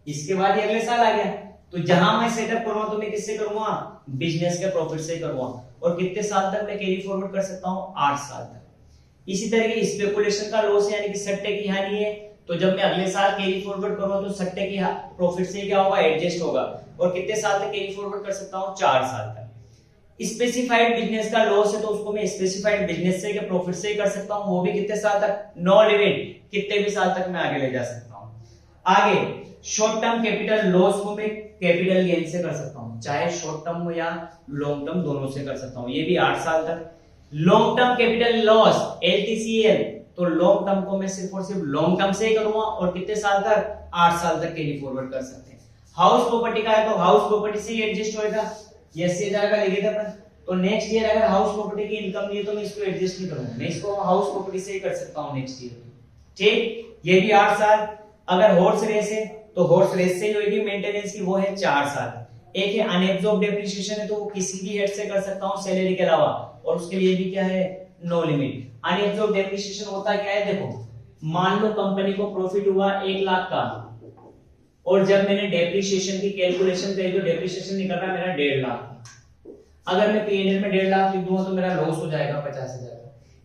इसके बाद ही अगले साल आ गया, तो जहां मैं सेटअप करूंगा तो मैं किससे करूंगा, बिजनेस के प्रॉफिट से करूंगा। और कितने साल तक मैं कैरी फॉरवर्ड कर सकता हूं, 8 साल तक। इसी तरह की स्पेकुलेशन का लॉस यानी कि सट्टे की हानि है, तो जब मैं अगले साल कैरी फॉरवर्ड करूंगा तो सट्टे की प्रॉफिट से क्या होगा, एडजस्ट होगा। और कितने साल तक कैरी फॉरवर्ड कर सकता हूं, 4 साल तक। स्पेसिफाइड बिजनेस का लॉस है तो उसको मैं स्पेसिफाइड बिजनेस से के प्रॉफिट से ही कर सकता हूं, वो भी कितने साल तक, नो लिमिट, कितने भी साल तक मैं आगे ले जा सकता हूं। आगे शॉर्ट टर्म कैपिटल लॉस को मैं कैपिटल गेन से कर सकता हूं, चाहे शॉर्ट टर्म हो या लॉन्ग टर्म, दोनों से कर सकता हूं, ये भी 8 साल तक। Long term capital loss LTCL, तो लॉन्ग टर्म को मैं सिर्फ और सिर्फ लॉन्ग टर्म से ही करूंगा, और कितने साल तक, 8 साल तक कैरी फॉरवर्ड कर सकते हैं। हाउस प्रॉपर्टी का है तो हाउस प्रॉपर्टी से ही एडजस्ट होएगा, ये 80,000 का लेके थे अपन। तो नेक्स्ट ईयर अगर हाउस प्रॉपर्टी की इनकम नहीं है तो मैं इसको एडजस्ट नहीं करूंगा, मैं इसको हाउस प्रॉपर्टी से ही कर सकता हूं नेक्स्ट ईयर। ठीक, ये भी 8 साल। अगर हॉर्स रेस है तो हॉर्स रेस से ही होगी मेंटेनेंस की, वो है 4 साल। एक है अनएब्सॉर्ब डेप्रिसिएशन है तो वो किसी भी हेड से कर सकता हूं सैलरी के अलावा, और उसके लिए भी क्या है, नो लिमिट। अनएब्सॉर्ब डेप्रिसिएशन होता क्या है, देखो मान लो कंपनी को प्रॉफिट हुआ 1 लाख का, और जब मैंने डेप्रिसिएशन की कैलकुलेशन करी तो डेप्रिसिएशन निकल रहा है मेरा 1.5 लाख। अगर मैं पीएनएल में 1.5 लाख लिख दूंगा तो मेरा लॉस हो जाएगा 50,000।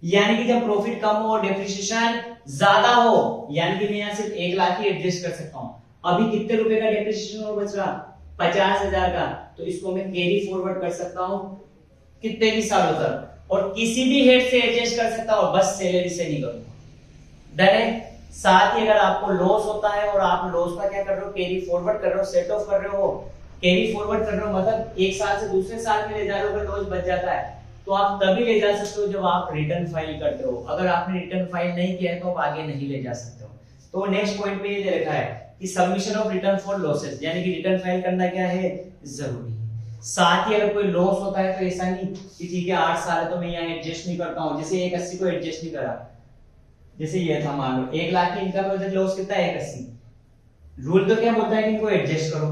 यानी कि जब प्रॉफिट कम हो और डेप्रिसिएशन ज्यादा हो, यानी कि मैं यहाँ सिर्फ 1 लाख ही एडजस्ट कर सकता हूँ। अभी कितने रुपए का डेप्रिसिएशन और बच रहा, 50,000 का, तो इसको मैं कैरी फॉरवर्ड कर सकता हूँ कितने भी सालों तक, और किसी भी हेड से एडजस्ट कर सकता हूँ, बस सैलरी से नहीं करूंगा। डन है। साथ ही अगर आपको लॉस होता है और आप लॉस का क्या कर रहे हो, कैरी फॉरवर्ड कर रहे हो, सेट ऑफ कर रहे हो। कैरी फॉरवर्ड कर रहे हो मतलब एक साल से दूसरे साल में ले जा रहे हो, अगर लॉस बच जाता है तो आप तभी ले जा सकते हो जब आप रिटर्न फाइल करते हो। अगर आपने रिटर्न फाइल नहीं किया है तो आप आगे नहीं ले जा सकते हो। तो नेक्स्ट पॉइंट पे ये दे रखा है कि submission of return for losses, यानी कि रिटर्न फाइल करना क्या है, जरूरी है। साथ ही अगर कोई लॉस होता है तो ऐसा नहीं कि ठीक है 8 साल है तो मैं यहाँ एडजस्ट नहीं करता हूँ, जैसे 180 को एडजस्ट नहीं करा, जैसे ये था मान लो 1 लाख की इनकम है, लॉस कितना है 180। रूल तो क्या बोलता है कि इनको एडजस्ट करो,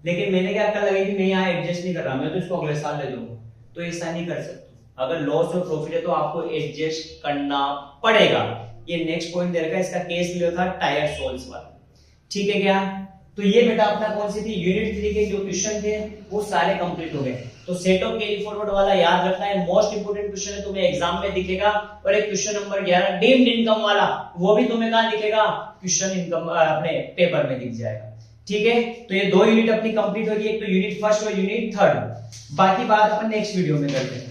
लेकिन मैंने क्या कर लगा कि मैं यहाँ एडजस्ट नहीं कर रहा, मैं तो इसको अगले साल ले जाऊंगा, तो ऐसा नहीं कर सकते। अगर लॉस और प्रॉफिट है तो आपको एडजस्ट करना पड़ेगा। ये नेक्स्ट पॉइंट दे रखा है, इसका केस लिया था टायर सोल्स वाला। ठीक है क्या, तो ये बेटा अपना कौन सी थी, यूनिट 3 के जो क्वेश्चन थे वो सारे कंप्लीट हो गए। तो सेट ऑफ कैरी फॉरवर्ड वाला याद रखना है, मोस्ट इंपोर्टेंट क्वेश्चन है, तुम्हें एग्जाम में दिखेगा। और एक क्वेश्चन नंबर 11 डीम्ड इनकम वाला, वो भी तुम्हें कहां दिखेगा, क्वेश्चन इनकम अपने पेपर में दिख जाएगा। ठीक है, तो ये 2 यूनिट अपनी कंप्लीट होगी, एक तो यूनिट फर्स्ट और यूनिट थर्ड। बाकी बात अपन नेक्स्ट वीडियो में करते हैं।